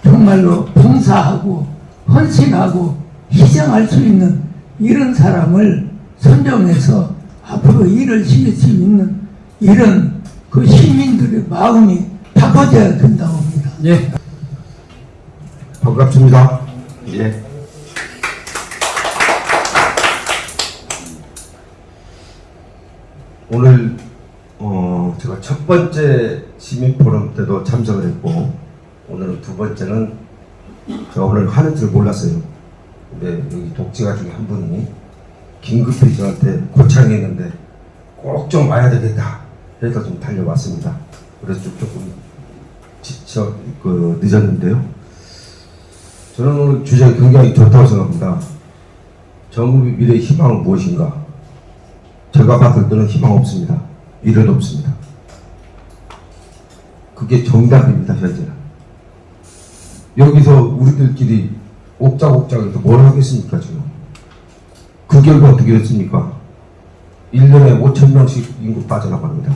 정말로 봉사하고 헌신하고 희생할 수 있는 이런 사람을 선정해서 앞으로 일을 시킬 수 있는 이런 그 시민들의 마음이 바꿔져야 된다고 봅니다. 예. 반갑습니다. 예. 오늘 제가 첫 번째 시민 포럼 때도 참석을 했고 오늘은 두 번째는 제가 오늘 하는 줄 몰랐어요. 근데 여기 독지가 중에 한 분이 긴급히 저한테 고창했는데 꼭 좀 와야 되겠다 해서 좀 달려왔습니다. 그래서 조금 늦었는데요. 저는 오늘 주제가 굉장히 좋다고 생각합니다. 정읍의 미래의 희망은 무엇인가? 제가 봤을 때는 희망 없습니다. 미래도 없습니다. 그게 정답입니다, 현재는. 여기서 우리들끼리 옥작옥작해서 뭘 하겠습니까, 지금? 그 결과 어떻게 됐습니까? 1년에 5,000명씩 인구 빠져나갑니다.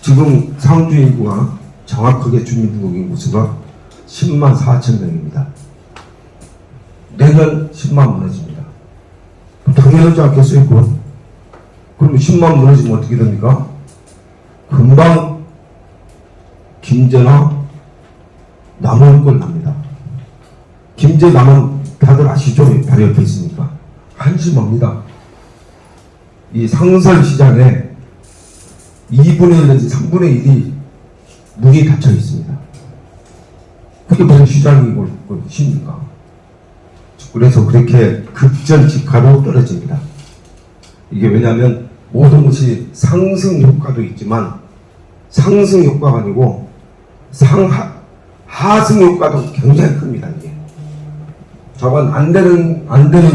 지금 상주 인구가 정확하게 주민등록 인구 수가 10만 4천 명입니다. 내년 10만 무너집니다. 당연하지 않겠어요, 그건? 그러면 10만 무너지면 어떻게 됩니까? 금방 김제나 남원 걸 납니다. 김제 남원 다들 아시죠? 바로 옆에 있으니까. 한심합니다. 이 상설시장에 2분의 1 내지 3분의 1이 문이 닫혀 있습니다. 그게 무슨 시장이고 것입니까? 그래서 그렇게 급전직하로 떨어집니다. 이게 왜냐하면 모든 것이 상승 효과도 있지만 상승 효과가 아니고 하승 효과도 굉장히 큽니다. 이게. 저건 안 되는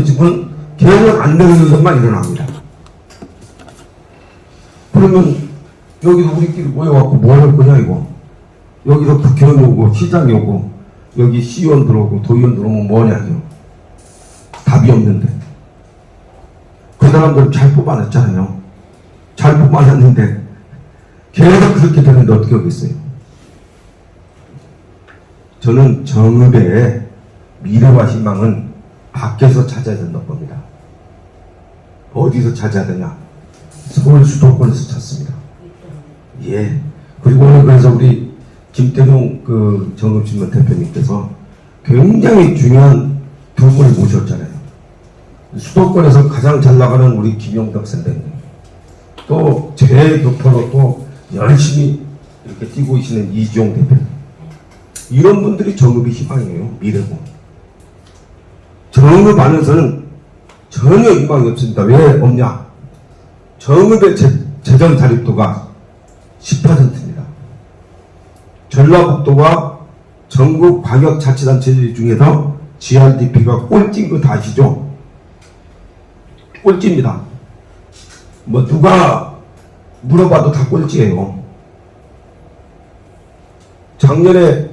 집은 계속 안 되는 것만 일어납니다. 그러면 여기도 우리끼리 모여갖고 뭐 할 거냐 이거. 여기서 국회의원 오고 시장이 오고 여기 시의원 들어오고 도의원 들어오면 뭐냐 이거. 답이 없는데. 그 사람들 잘 뽑아냈잖아요. 잘 뽑아냈는데 계속 그렇게 되는데 어떻게 하겠어요? 저는 정읍의 미래와 희망은 밖에서 찾아야 된다고 봅니다. 어디서 찾아야 되냐? 서울 수도권에서 찾습니다. 예. 그리고 오늘 그래서 우리 김태종 그 정읍신문 대표님께서 굉장히 중요한 두 분을 모셨잖아요. 수도권에서 가장 잘 나가는 우리 김용덕 선배님, 또 제 교포로 또 열심히 이렇게 뛰고 계시는 이지용 대표님, 이런 분들이 정읍의 희망이에요. 미래고. 정읍 안에서는 전혀 희망이 없습니다. 왜 없냐? 정읍의 재정 자립도가 10%입니다. 전라북도가 전국 광역자치단체 중에서 GRDP가 꼴찌인 거 다 아시죠? 꼴찌입니다. 뭐 누가 물어봐도 다 꼴찌예요. 작년에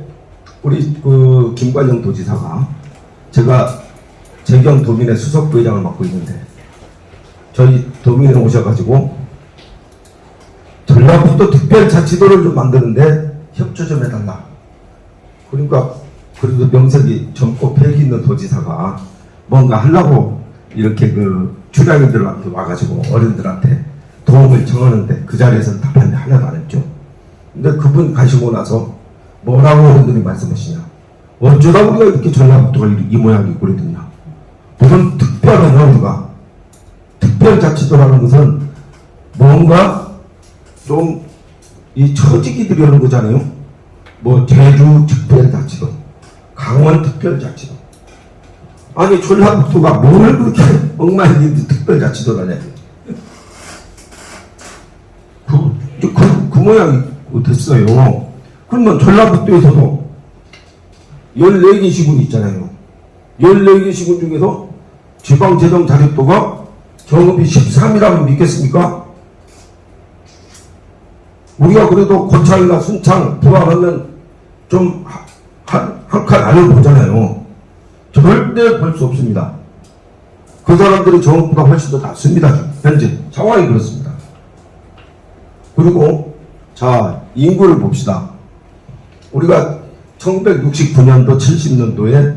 우리 그 김관영 도지사가, 제가 재경 도민회 수석 부회장을 맡고 있는데 저희 도민회 오셔가지고 전라북도 특별자치도를 좀 만드는데 협조 좀 해달라. 그러니까 그래도 명색이 젊고 패기 있는 도지사가 뭔가 하려고 이렇게 그 주량인들한테 와가지고 어른들한테 도움을 청하는데 그 자리에서는 답변이 하나도 안 했죠. 근데 그분 가시고 나서 뭐라고 어른들이 말씀하시냐? 어쩌다 우리가 이렇게 전라북도가 이 모양이 그랬느냐? 무슨 특별하냐 우리가? 특별자치도라는 것은 뭔가 좀 이 처지기들이 하는 거잖아요. 뭐 제주 특별자치도, 강원 특별자치도. 아니 전라북도가 뭘 그렇게 엉망인지 특별자치도라냐? 그 모양이 됐어요. 그러면 전라북도에서도 14개 시군이 있잖아요. 14개 시군 중에서 지방재정 자립도가 정읍이 13이라면 믿겠습니까? 우리가 그래도 고창이나 순창, 부안하면 좀 한 칸 안을 보잖아요. 절대 볼 수 없습니다. 그 사람들이 정읍보다 훨씬 더 낫습니다. 현재 상황이 그렇습니다. 그리고 자, 인구를 봅시다. 우리가 1969년도 70년도에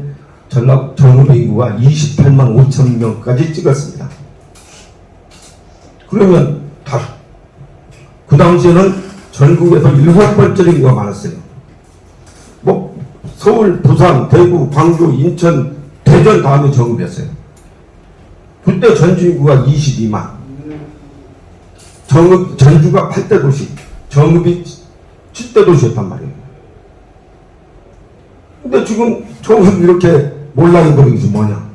전라북 정읍의 인구가 28만 5천 명까지 찍었습니다. 그러면 그 당시에는 전국에서 7번째 인구가 많았어요. 뭐 서울, 부산, 대구, 광주, 인천, 대전 다음에 정읍이었어요. 그때 전주 인구가 22만. 전주가 8대 도시, 정읍이 7대 도시였단 말이에요. 근데 지금 정읍 이렇게 몰락해버린 것이 뭐냐?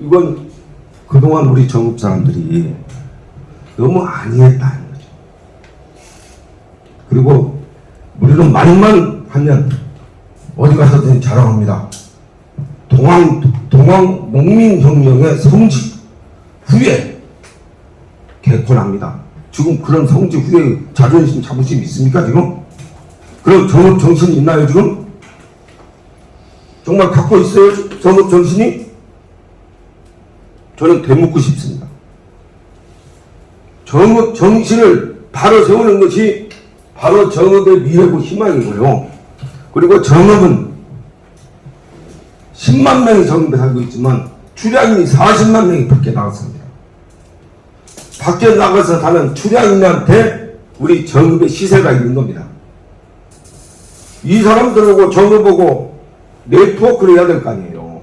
이건 그동안 우리 정읍 사람들이 너무 안이했다는 거죠. 그리고 우리는 말만 하면 어디 가서든 자랑합니다. 동학 농민혁명의 성지 후에 개콘합니다. 지금 그런 성지 후에 자존심 자부심 있습니까 지금? 그럼 정읍 정신이 있나요 지금? 정말 갖고 있어요 정읍 정신이? 저는 되묻고 싶습니다. 정읍 정신을 바로 세우는 것이 바로 정읍의 미래고 희망이고요. 그리고 정읍은 10만 명이 정읍에 살고 있지만 출향인이 40만 명이 밖에 나갔습니다. 밖에 나가서 사는 출향인한테 우리 정읍의 시세가 있는 겁니다. 이 사람들하고 정읍하고 네트워크를 해야 될 거 아니에요.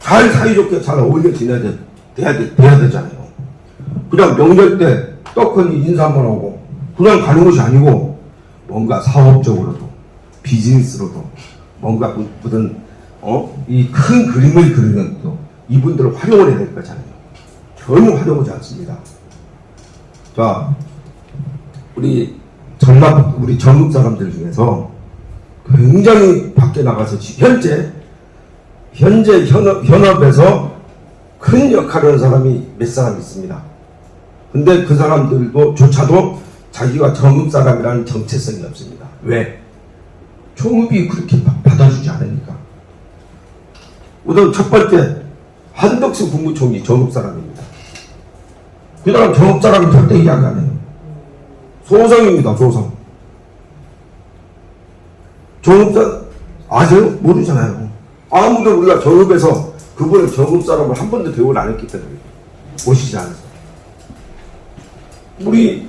잘 사이좋게 잘 어울려 지내야 돼야 되잖아요. 그냥 명절 때 떡하니 인사 한번 하고 그냥 가는 것이 아니고 뭔가 사업적으로도 비즈니스로도 뭔가 무슨 이 큰 그림을 그리는 또 이분들을 활용을 해야 될 거잖아요. 전혀 활용하지 않습니다. 보니까 우리 전남 우리 전국 사람들 중에서 굉장히 밖에 나가서 현재 현업에서 큰 역할을 하는 사람이 몇 사람 있습니다. 근데 그 사람들조차도 자기가 정읍 사람이라는 정체성이 없습니다. 왜? 총업이 그렇게 받아주지 않으니까. 우선 첫 번째 한덕수 국무총리 정읍 사람입니다. 그 사람 정읍 사람이 절대 이야기 안 해요. 소성입니다. 소성. 정읍사 아세요? 모르잖아요. 아무도 우리가 정읍에서 그분은 정읍 사람을 한 번도 대우를 안 했기 때문에 모시지 않았어요. 우리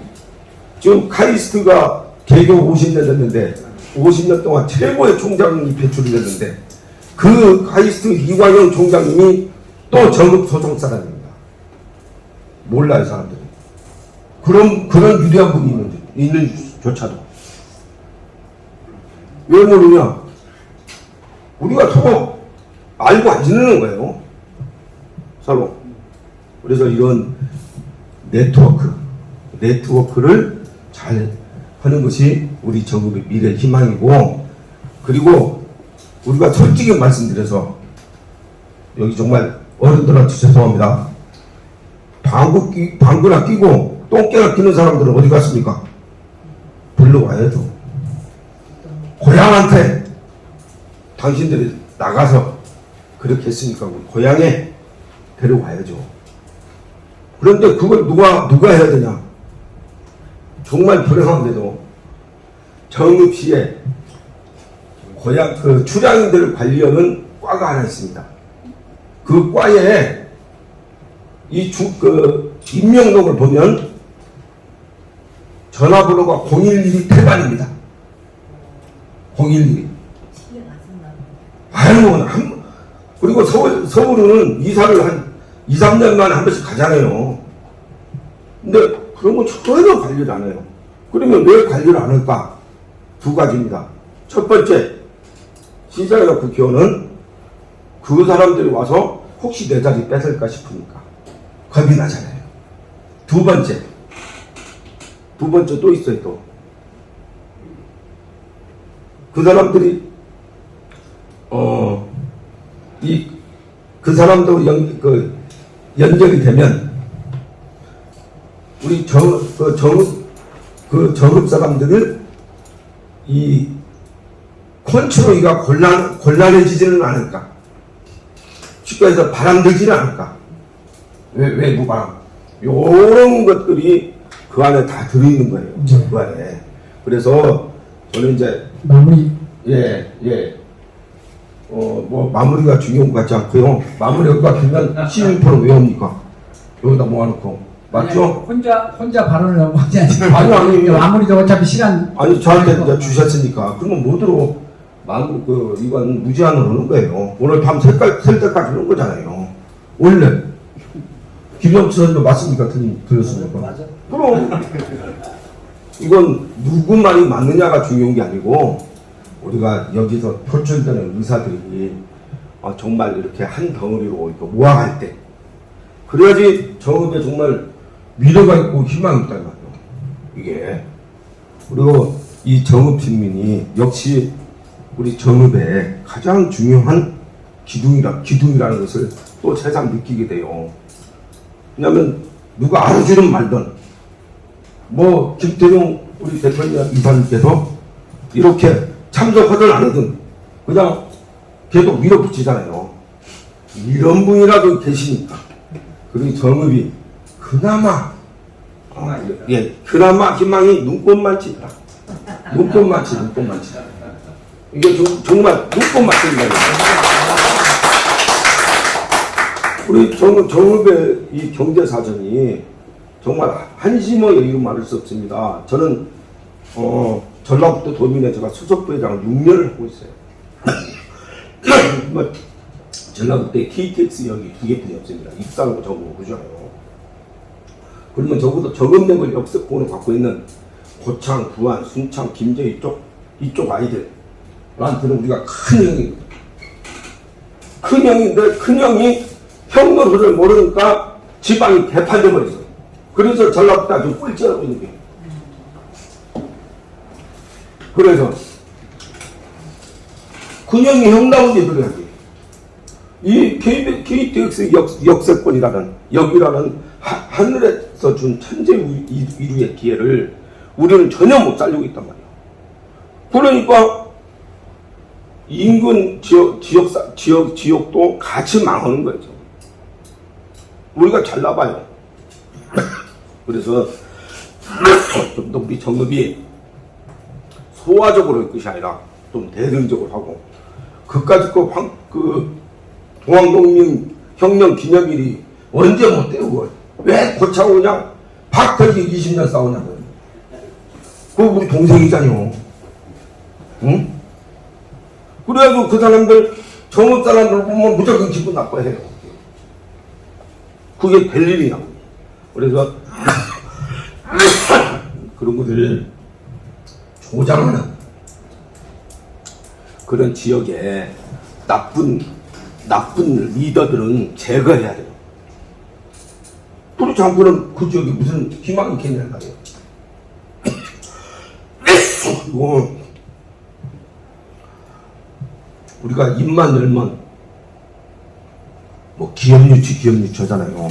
지금 카이스트가 개교 50년 됐는데 50년 동안 최고의 총장이 배출이 됐는데 그 카이스트 이광영 총장님이 또 정읍 소속 사람입니다. 몰라요 사람들이. 그런 위대한 분이 있는 조차도. 왜 모르냐? 우리가 서로 알고 안 지내는 거예요. 서로. 그래서 이런 네트워크를 잘 하는 것이 우리 정읍의 미래 희망이고, 그리고 우리가 솔직히 말씀드려서 여기 정말 어른들한테 죄송합니다. 방구나 끼고 똥개나 끼는 사람들은 어디 갔습니까? 불러와야죠. 고향한테 당신들이 나가서 그렇게 했으니까 우리 고향에 데려와야죠. 그런데 그걸 누가 해야 되냐? 정말 불행한데도 정읍시에 고향 그 출향인들을 관리하는 과가 하나 있습니다. 그 과에 임명록을 보면 전화번호가 011이 태반입니다. 011이. 아유, 그리고 서울은 이사를 한 2, 3년 만에 한 번씩 가잖아요. 근데 그런 건 전혀 관리를 안 해요. 그러면 왜 관리를 안 할까? 두 가지입니다. 첫 번째, 시장이나 국회의원은 그 사람들이 와서 혹시 내 자리 뺏을까 싶으니까 겁이 나잖아요. 두 번째 또 있어요. 또 그 사람들이 그 사람도 연결이 되면 우리 정읍 사람들을 이 컨트롤이가 곤란해지지는 않을까? 쉽게 해서 바람들지는 않을까? 왜 무바람? 요런 것들이 그 안에 다 들어있는 거예요. 네. 그 안에. 그래서 저는 이제 마무리. 마무리가 중요한 것 같지 않고요. 마무리가 되면 시민표를 왜 옵니까? 여기다 모아놓고. 맞죠? 혼자 발언을 너무 하지 않습니까? 아니. 마무리도 어차피 시간. 아니, 저한테 이제 주셨으니까. 그러면 뭐대로 이건 무제한으로 하는 거예요. 오늘 밤 셀 때까지 하는 거잖아요. 원래. 김영철 선생님 맞습니까? 들었습니까? 맞아. 그럼. 이건 누구 말이 맞느냐가 중요한 게 아니고, 우리가 여기서 표출되는 의사들이 정말 이렇게 한 덩어리로 모아갈 때, 그래야지 정읍에 정말 미래가 있고 희망이 있단 말이에요. 이게. 그리고 이 정읍 시민이 역시 우리 정읍의 가장 중요한 기둥이라는 것을 또 세상 느끼게 돼요. 왜냐면 누가 알아주든 말든 김태룡 우리 대표님 이사님께서 이렇게 참석하든 안 하든 그냥 계속 밀어붙이잖아요. 이런 분이라도 계시니까 그리고 정읍이 그나마 그나마 희망이 눈꽃만치다. 눈꽃만치. 이게 정말 눈꽃만치입니다. 우리 정읍의 이 경제사정이 정말 한심하게 이루 말할 수 없습니다. 저는 전라북도 도민회 제가 수석부회장을 6년을 하고 있어요. 전라북도에 KTX역이 2개뿐이 없습니다. 익산하고 저거 그잖아요. 그러면 적어도 정읍역을 역세권을 갖고 있는 고창, 부안, 순창, 김제 이쪽 아이들한테는 우리가 큰 형입니다. 큰 형인데 큰 형이 형 노릇을 모르니까 지방이 개판돼 버렸어요. 그래서 전라북도 좀 꼴찌하고 있는 게. 그래서 군형이 형다운데 그래야지. 이 KTX 역세권이라는 여기라는 하늘에서 준 천재 이루의 기회를 우리는 전혀 못 살리고 있단 말이야. 그러니까 인근 지역도 같이 망하는 거죠. 우리가 잘나봐요. 그래서 좀 더 우리 정읍이 소화적으로 할 것이 아니라 좀 대등적으로 하고 그까짓 그 동학농민 혁명 기념일이 언제 못 때우고 왜 고차고 그냥 박털기 20년 싸우냐고요. 그거 우리 동생이잖요. 응? 그래가지고 그 사람들 정읍 사람들 보면 무조건 기분 나빠해요. 그게 될 일이냐고. 그래서 그런 것들을 조장하는 그런 지역에 나쁜 리더들은 제거해야 돼요. 그렇지 않고는 그 지역에 무슨 희망이 있겠냐는 거예요. 그리고 우리가 입만 열면 뭐 기업유치 하잖아요.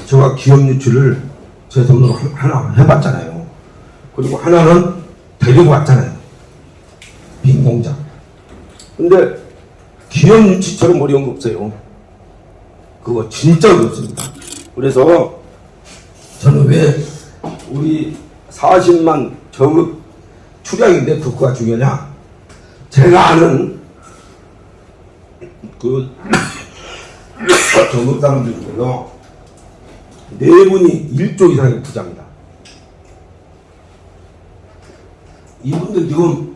제가 기업유치를 제 돈으로 하나 해봤잖아요. 그리고 하나는 데리고 왔잖아요. 빈 공장. 근데 기업유치처럼 어려운 거 없어요. 그거 진짜 어렵습니다. 그래서 저는 왜 우리 40만 저급 출향 네트워크가 중요하냐? 제가 아는 그 저급 사람들 중에서 4분이 1조 이상의 부자입니다. 이분들 지금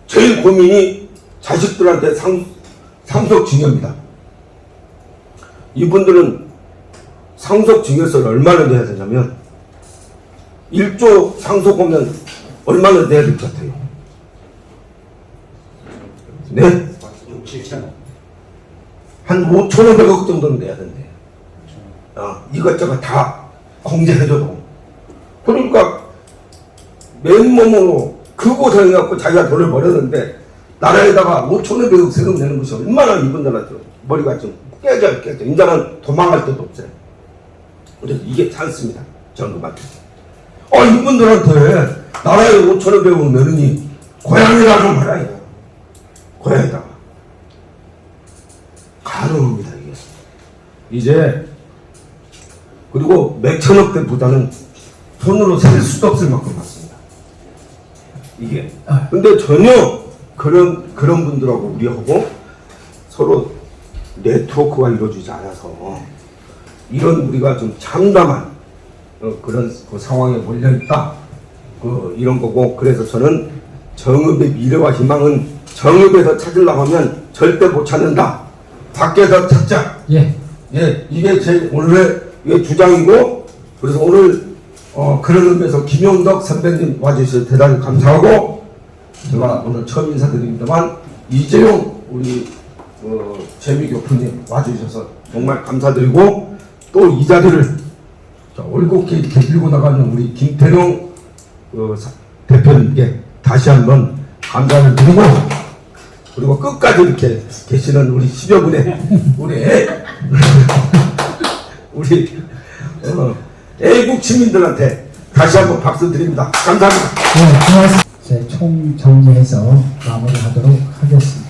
제일 고민이 자식들한테 상속증여입니다. 이분들은 상속증여세를 얼마나 내야 되냐면 1조 상속하면 얼마나 내야 될 것 같아요? 네? 한 5,500억 정도는 내야 된대. 이것저것 다 공제해줘도. 그러니까 맨몸으로 그 고생해갖고 자기가 돈을 벌었는데 나라에다가 5,500억 세금 내는 것이 얼마나 이분들한테 머리가 좀 깨져요. 이제는 도망갈 데도 없어요. 그래서 이게 찬스입니다. 정부한테. 이분들한테 나라에 5,500억 내느니 고향이라고 말아야 고향에다가 가능합니다. 이게 이제 그리고 몇천억대보다는 손으로 셀 수도 없을 만큼 많습니다. 이게 근데 전혀 그런 분들하고 우리하고 서로 네트워크가 이루어지지 않아서 이런 우리가 좀 참담한 그런 그 상황에 몰려있다 이런 거고. 그래서 저는 정읍의 미래와 희망은 정읍에서 찾으려고 하면 절대 못 찾는다. 밖에서 찾자. 예. 예, 이게 제 오늘의 주장이고. 그래서 오늘 그런 의미에서 김용덕 선배님 와주셔서 대단히 감사하고, 제가 오늘 처음 인사드립니다만 이재용 우리 재미교수님 와주셔서 정말 감사드리고, 또 이 자리를 올곧게 이렇게 들고 나가는 우리 김태룡 대표님께 다시 한번 감사를 드리고, 그리고 끝까지 이렇게 계시는 우리 10여 분의 우리 애국 시민들한테 다시 한번 박수 드립니다. 감사합니다. 네, 고맙습니다. 제 총 정리해서 마무리하도록 하겠습니다.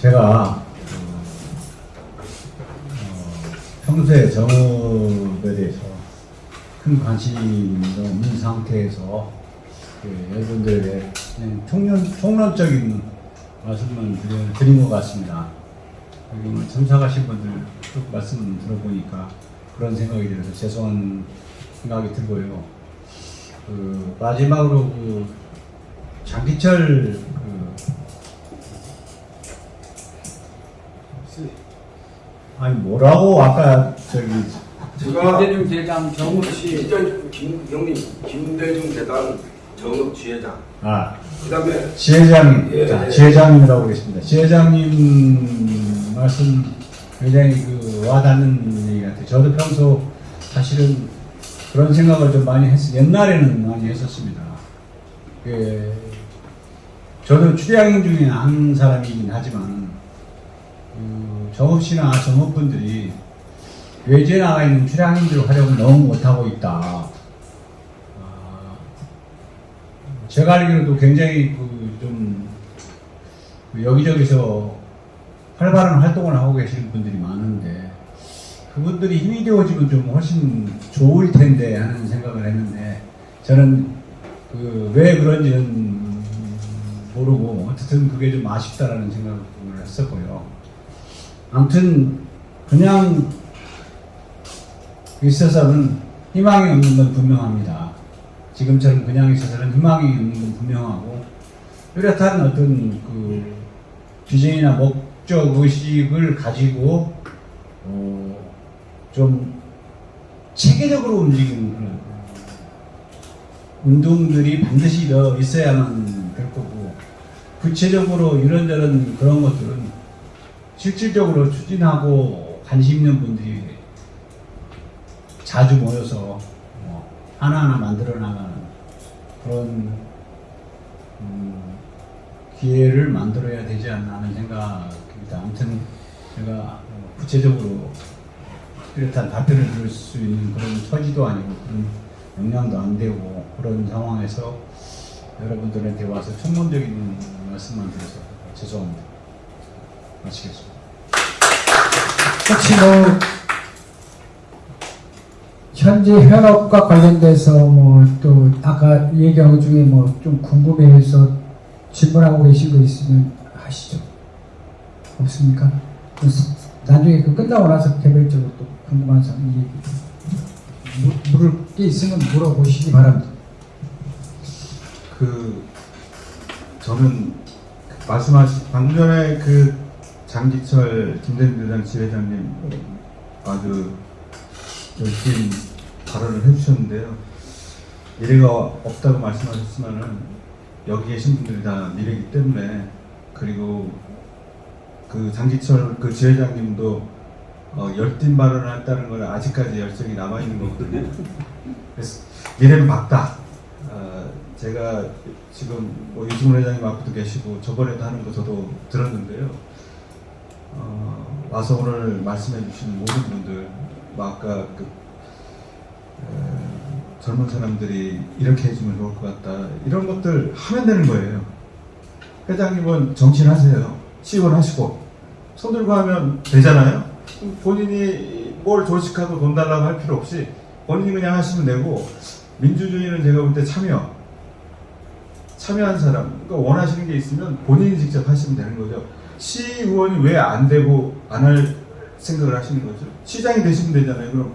제가 평소에 정읍에 대해서 큰 관심도 없는 상태에서 여러분들에게 총론적인 말씀을 드린 것 같습니다. 여기 참석하신 분들 쭉 말씀 들어보니까 그런 생각이 들어서 죄송한 생각이 들고요. 마지막으로 장기철 아니 뭐라고 아까 제가 김대중 대장 정읍시 김대중 대단 정읍 지회장. 그다음에 지회장, 자, 지회장님이라고 하겠습니다. 지회장님 말씀 굉장히 그 와닿는 얘기 같아요. 저도 평소 사실은 그런 생각을 좀 많이 옛날에는 많이 했었습니다. 저도 추리학인 중에 한 사람이긴 하지만 정읍시나 정읍분들이 외지에 나가 있는 추리학인들 활용을 너무 못하고 있다. 제가 알기로도 굉장히 좀 여기저기서 활발한 활동을 하고 계시는 분들이 많은데 그분들이 힘이 되어지면 좀 훨씬 좋을 텐데 하는 생각을 했는데 저는 왜 그런지는 모르고 어쨌든 그게 좀 아쉽다라는 생각을 했었고요. 아무튼 그냥 있어서는 희망이 없는 건 분명합니다. 지금처럼 그냥 있어서는 희망이 없는 건 분명하고 뚜렷한 어떤 그 비전이나 목적 의식을 가지고 좀 체계적으로 움직이는 그런 운동들이 반드시 더 있어야만 될 거고 구체적으로 이런저런 그런 것들은 실질적으로 추진하고 관심 있는 분들이 자주 모여서 하나하나 만들어 나가는 그런 기회를 만들어야 되지 않나 하는 생각입니다. 아무튼 제가 구체적으로 뚜렷한 답변을 들을 수 있는 그런 처지도 아니고 그런 역량도 안 되고 그런 상황에서 여러분들한테 와서 천문적인 말씀만 드려서 죄송합니다. 마치겠습니다. 혹시 뭐 현재 현업과 관련돼서 뭐 또 아까 얘기한 것 중에 뭐 좀 궁금해서 질문하고 계신 거 있으면 하시죠. 없습니까? 나중에 그 끝나고 나서 개별적으로 또 궁금한 사람 물을 게 있으면 물어보시기 바랍니다. 저는 말씀하신 방금 전에 장기철 김대중 지회장님 아주 열심히 발언을 해주셨는데요. 미래가 없다고 말씀하셨지만은 여기 계신 분들이 다 미래이기 때문에 그리고 장기철 지회장님도 열띤 발언을 했다는 건 아직까지 열정이 남아있는 거거든요. 그래서 미래는 밝다. 제가 지금 유승훈 회장님 앞에도 계시고 저번에도 하는 거 저도 들었는데요. 와서 오늘 말씀해 주신 모든 분들 아까 젊은 사람들이 이렇게 해주면 좋을 것 같다 이런 것들 하면 되는 거예요. 회장님은 정치인하세요. 시의원하시고 손 들고 하면 되잖아요. 본인이 뭘 조직하고 돈 달라고 할 필요 없이 본인이 그냥 하시면 되고 민주주의는 제가 볼 때 참여한 사람 그러니까 원하시는 게 있으면 본인이 직접 하시면 되는 거죠. 시의원이 왜 안 되고 안 할 생각을 하시는 거죠? 시장이 되시면 되잖아요. 그럼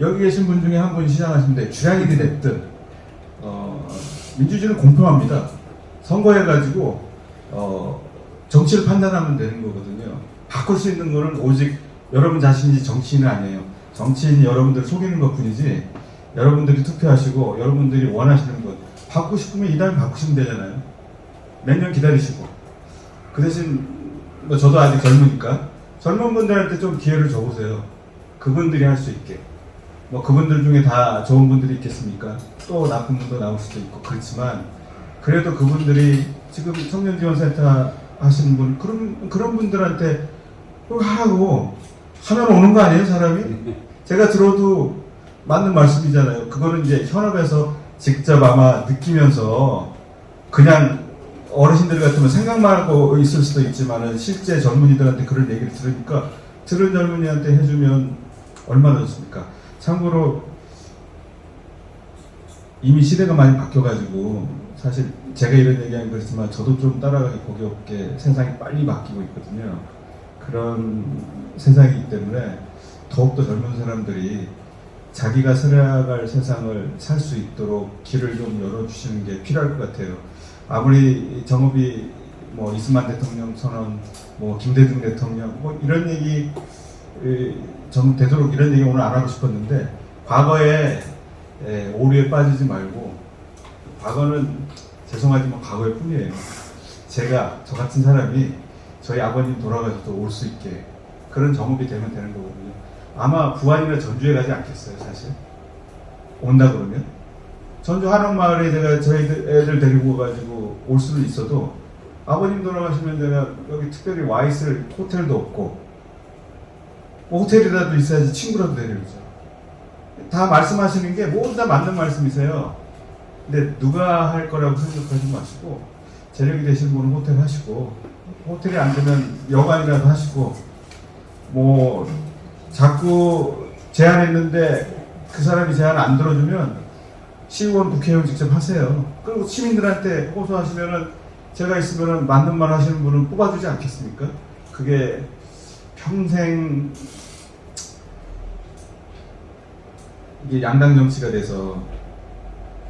여기 계신 분 중에 한 분이 시장 하시면 돼. 주량이 됐든 민주주의는 공평합니다. 선거해가지고 정치를 판단하면 되는 거거든요. 바꿀 수 있는 거는 오직 여러분 자신이 정치인은 아니에요. 정치인이 여러분들을 속이는 것 뿐이지 여러분들이 투표하시고 여러분들이 원하시는 것 바꾸고 싶으면 이 다음에 바꾸시면 되잖아요. 몇 년 기다리시고 그 대신 저도 아직 젊으니까 젊은 분들한테 좀 기회를 줘보세요. 그분들이 할 수 있게. 그분들 중에 다 좋은 분들이 있겠습니까? 또 나쁜 분도 나올 수도 있고 그렇지만 그래도 그분들이 지금 청년지원센터 하시는 분 그런 분들한테 하라고 하면 오는 거 아니에요, 사람이? 제가 들어도 맞는 말씀이잖아요. 그거는 이제 현업에서 직접 아마 느끼면서 그냥 어르신들 같으면 생각만 하고 있을 수도 있지만은 실제 젊은이들한테 그런 얘기를 들으니까 들은 젊은이한테 해주면 얼마나 좋습니까? 참고로 이미 시대가 많이 바뀌어가지고 사실 제가 이런 얘기하면 그렇지만 저도 좀 따라가기 보기 없게 세상이 빨리 바뀌고 있거든요. 그런 세상이기 때문에 더욱더 젊은 사람들이 자기가 살아갈 세상을 살 수 있도록 길을 좀 열어주시는 게 필요할 것 같아요. 아무리 정읍이 이승만 대통령 선언, 김대중 대통령 이런 얘기 전 되도록 이런 얘기 오늘 안 하고 싶었는데 과거에 오류에 빠지지 말고 과거는 죄송하지만 과거의 뿐이에요. 제가 저 같은 사람이 저희 아버님 돌아가셔도 올 수 있게 그런 정업이 되면 되는 거거든요. 아마 부안이나 전주에 가지 않겠어요, 사실. 온다 그러면. 전주 한옥마을에 제가 저희 애들 데리고 가지고 올 수는 있어도 아버님 돌아가시면 내가 여기 특별히 와 있을 호텔도 없고 뭐 호텔이라도 있어야지 친구라도 데려오죠. 다 말씀하시는 게 모두 다 맞는 말씀이세요. 근데 누가 할 거라고 생각하지 마시고 재력이 되신 분은 호텔 하시고 호텔이 안 되면 여관이라도 하시고 뭐 자꾸 제안했는데 그 사람이 제안 안 들어주면 시의원 국회의원 직접 하세요. 그리고 시민들한테 호소하시면은 제가 있으면은 맞는 말 하시는 분은 뽑아주지 않겠습니까? 그게 평생 이게 양당 정치가 돼서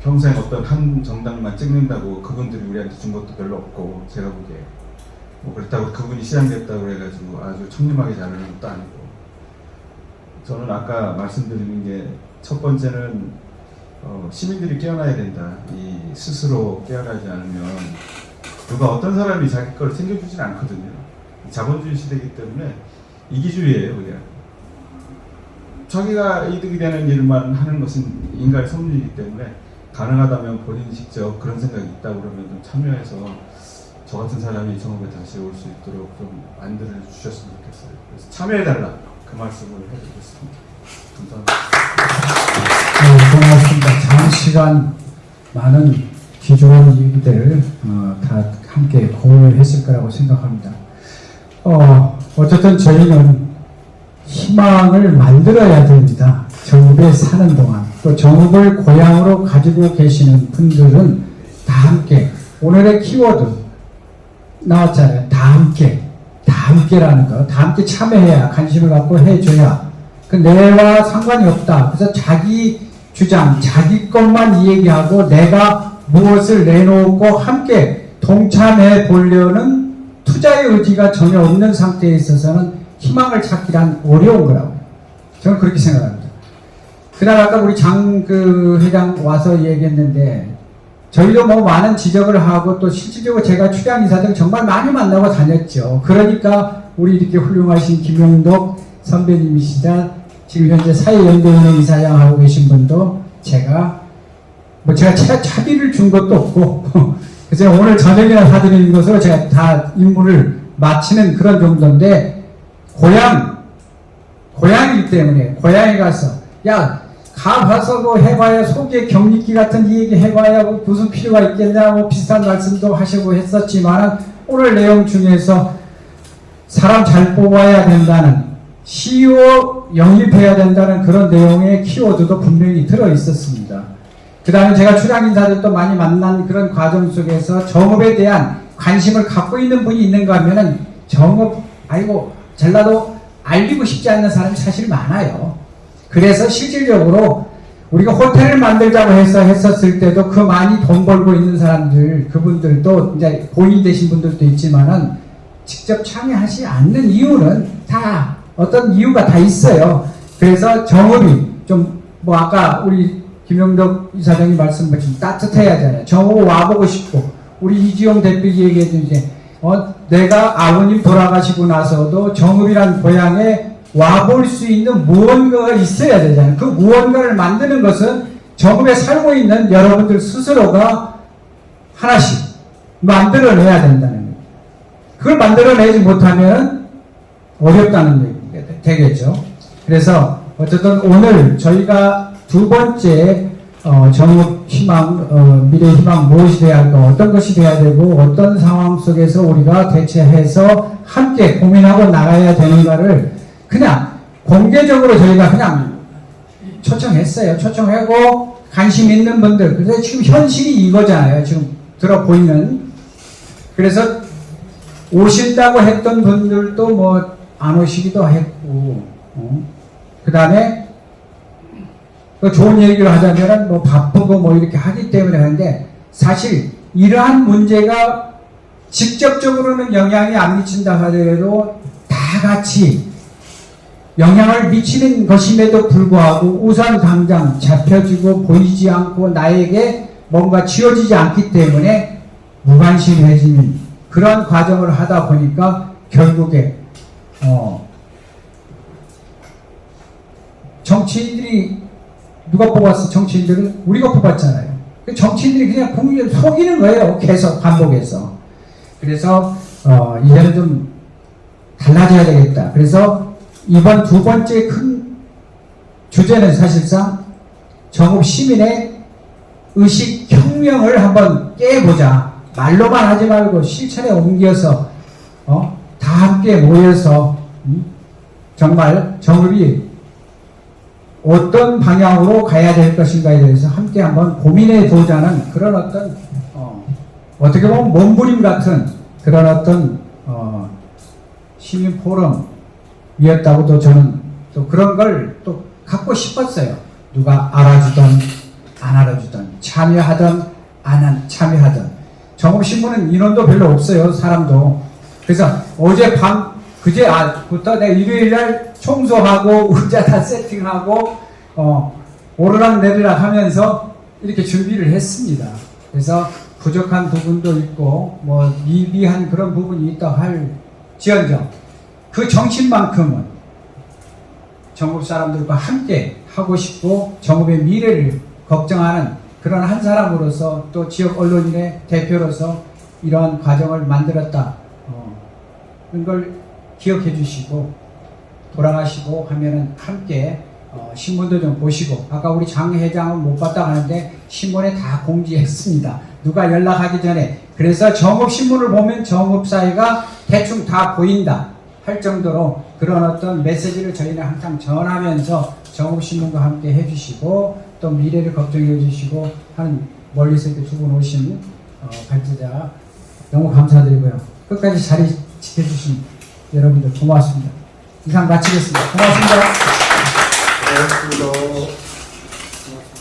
평생 어떤 한 정당만 찍는다고 그분들이 우리한테 준 것도 별로 없고 제가 보기에 뭐 그렇다고 그분이 시장됐다고 해가지고 아주 청렴하게 자르는 것도 아니고 저는 아까 말씀드리는 게 첫 번째는 시민들이 깨어나야 된다. 이 스스로 깨어나지 않으면 누가 어떤 사람이 자기 걸 챙겨주진 않거든요. 자본주의 시대이기 때문에 이기주의예요, 그냥. 자기가 이득이 되는 일만 하는 것은 인간의 섭리이기 때문에 가능하다면 본인이 직접 그런 생각이 있다고 그러면 좀 참여해서 저 같은 사람이 정업에 다시 올 수 있도록 좀 만들어 주셨으면 좋겠어요. 그래서 참여해달라 그 말씀을 해드리겠습니다. 감사합니다. 네, 고맙습니다. 장시간 많은 귀중한 얘기들을 다 함께 공유했을 거라고 생각합니다. 어쨌든 저희는 희망을 만들어야 됩니다. 정읍에 사는 동안 또 정읍을 고향으로 가지고 계시는 분들은 다 함께 오늘의 키워드 나왔잖아요. 다 함께라는 거, 다 함께 참여해야 관심을 갖고 해줘야 그 내와 상관이 없다. 그래서 자기 주장, 자기 것만 얘기하고 내가 무엇을 내놓고 함께 동참해 보려는 투자의 의지가 전혀 없는 상태에 있어서는 희망을 찾기란 어려운 거라고 저는 그렇게 생각합니다. 그날 아까 우리 회장 와서 얘기했는데 저희도 뭐 많은 지적을 하고 또 실질적으로 제가 출장 이사들 정말 많이 만나고 다녔죠. 그러니까 우리 이렇게 훌륭하신 김용덕 선배님이시다 지금 현재 사회연대은행 이사장 하고 계신 분도 제가 차비를 준 것도 없고 그래서 오늘 저녁이나 사드리는 것으로 제가 다 임무를 마치는 그런 정도인데 고향이기 때문에 고향에 가서 가봐서 뭐 해봐야 속에 격리기 같은 얘기 해봐야 뭐 무슨 필요가 있겠냐 뭐 비슷한 말씀도 하시고 했었지만 오늘 내용 중에서 사람 잘 뽑아야 된다는 CEO 영입해야 된다는 그런 내용의 키워드도 분명히 들어있었습니다. 그 다음에 제가 출장 인사들도 많이 만난 그런 과정 속에서 정업에 대한 관심을 갖고 있는 분이 있는가 하면은 정업 전라도 알리고 싶지 않는 사람이 사실 많아요. 그래서 실질적으로 우리가 호텔을 만들자고 했었을 때도 그 많이 돈 벌고 있는 사람들 그분들도 이제 본인 되신 분들도 있지만은 직접 참여하지 않는 이유는 다 어떤 이유가 다 있어요. 그래서 정업이 좀 아까 우리 김용덕 이사장님 말씀하신 따뜻해야 하잖아요. 정업 와보고 싶고 우리 이지용 대표 얘기해도 이제 내가 아버님 돌아가시고 나서도 정읍이란 고향에 와볼 수 있는 무언가가 있어야 되잖아요. 그 무언가를 만드는 것은 정읍에 살고 있는 여러분들 스스로가 하나씩 만들어내야 된다는 거예요. 그걸 만들어내지 못하면 어렵다는 얘기가 되겠죠. 그래서 어쨌든 오늘 저희가 두 번째 정읍 희망, 미래 희망 무엇이 돼야 할까, 어떤 것이 돼야 되고 어떤 상황 속에서 우리가 대처해서 함께 고민하고 나가야 되는가를 그냥 공개적으로 저희가 그냥 초청했어요. 초청하고 관심 있는 분들. 그래서 지금 현실이 이거잖아요. 지금 들어 보이는. 그래서 오신다고 했던 분들도 안 오시기도 했고, 그 다음에 좋은 얘기를 하자면 바쁘고 이렇게 하기 때문에 하는데 사실 이러한 문제가 직접적으로는 영향이 안 미친다 하더라도 다 같이 영향을 미치는 것임에도 불구하고 우선 당장 잡혀지고 보이지 않고 나에게 뭔가 지어지지 않기 때문에 무관심해지는 그런 과정을 하다 보니까 결국에 정치인들이 누가 뽑았어? 정치인들은 우리가 뽑았잖아요. 정치인들이 그냥 국민을 속이는 거예요. 계속 반복해서. 그래서 이제는 좀 달라져야 되겠다. 그래서 이번 두 번째 큰 주제는 사실상 전국 시민의 의식혁명을 한번 깨보자. 말로만 하지 말고 실천에 옮겨서 다 함께 모여서 정말 정읍이 어떤 방향으로 가야 될 것인가에 대해서 함께 한번 고민해 보자는 그런 어떤 어떻게 보면 몸부림 같은 그런 어떤 시민 포럼이었다고도 저는 또 그런 걸 또 갖고 싶었어요. 누가 알아주던 안 알아주던 참여하던 안 참여하던 정읍신문은 인원도 별로 없어요. 사람도. 그래서 어제 밤 그제부터 내가 일요일날 청소하고 의자 다 세팅하고 오르락 내리락 하면서 이렇게 준비를 했습니다. 그래서 부족한 부분도 있고 뭐 미비한 그런 부분이 있다 할지언정 그 정신만큼은 정읍 사람들과 함께 하고 싶고 정읍의 미래를 걱정하는 그런 한 사람으로서 또 지역 언론인의 대표로서 이러한 과정을 만들었다. 이런 걸 기억해 주시고 돌아가시고 하면은 함께 신문도 좀 보시고 아까 우리 장 회장은 못 봤다고 하는데 신문에 다 공지했습니다. 누가 연락하기 전에. 그래서 정읍신문을 보면 정읍사회가 대충 다 보인다 할 정도로 그런 어떤 메시지를 저희는 항상 전하면서 정읍신문과 함께 해주시고 또 미래를 걱정해 주시고 하는 멀리서 이렇게 두 분 오신 발제자 너무 감사드리고요. 끝까지 자리 지켜주신 여러분들 고맙습니다. 이상 마치겠습니다. 고맙습니다. 고맙습니다.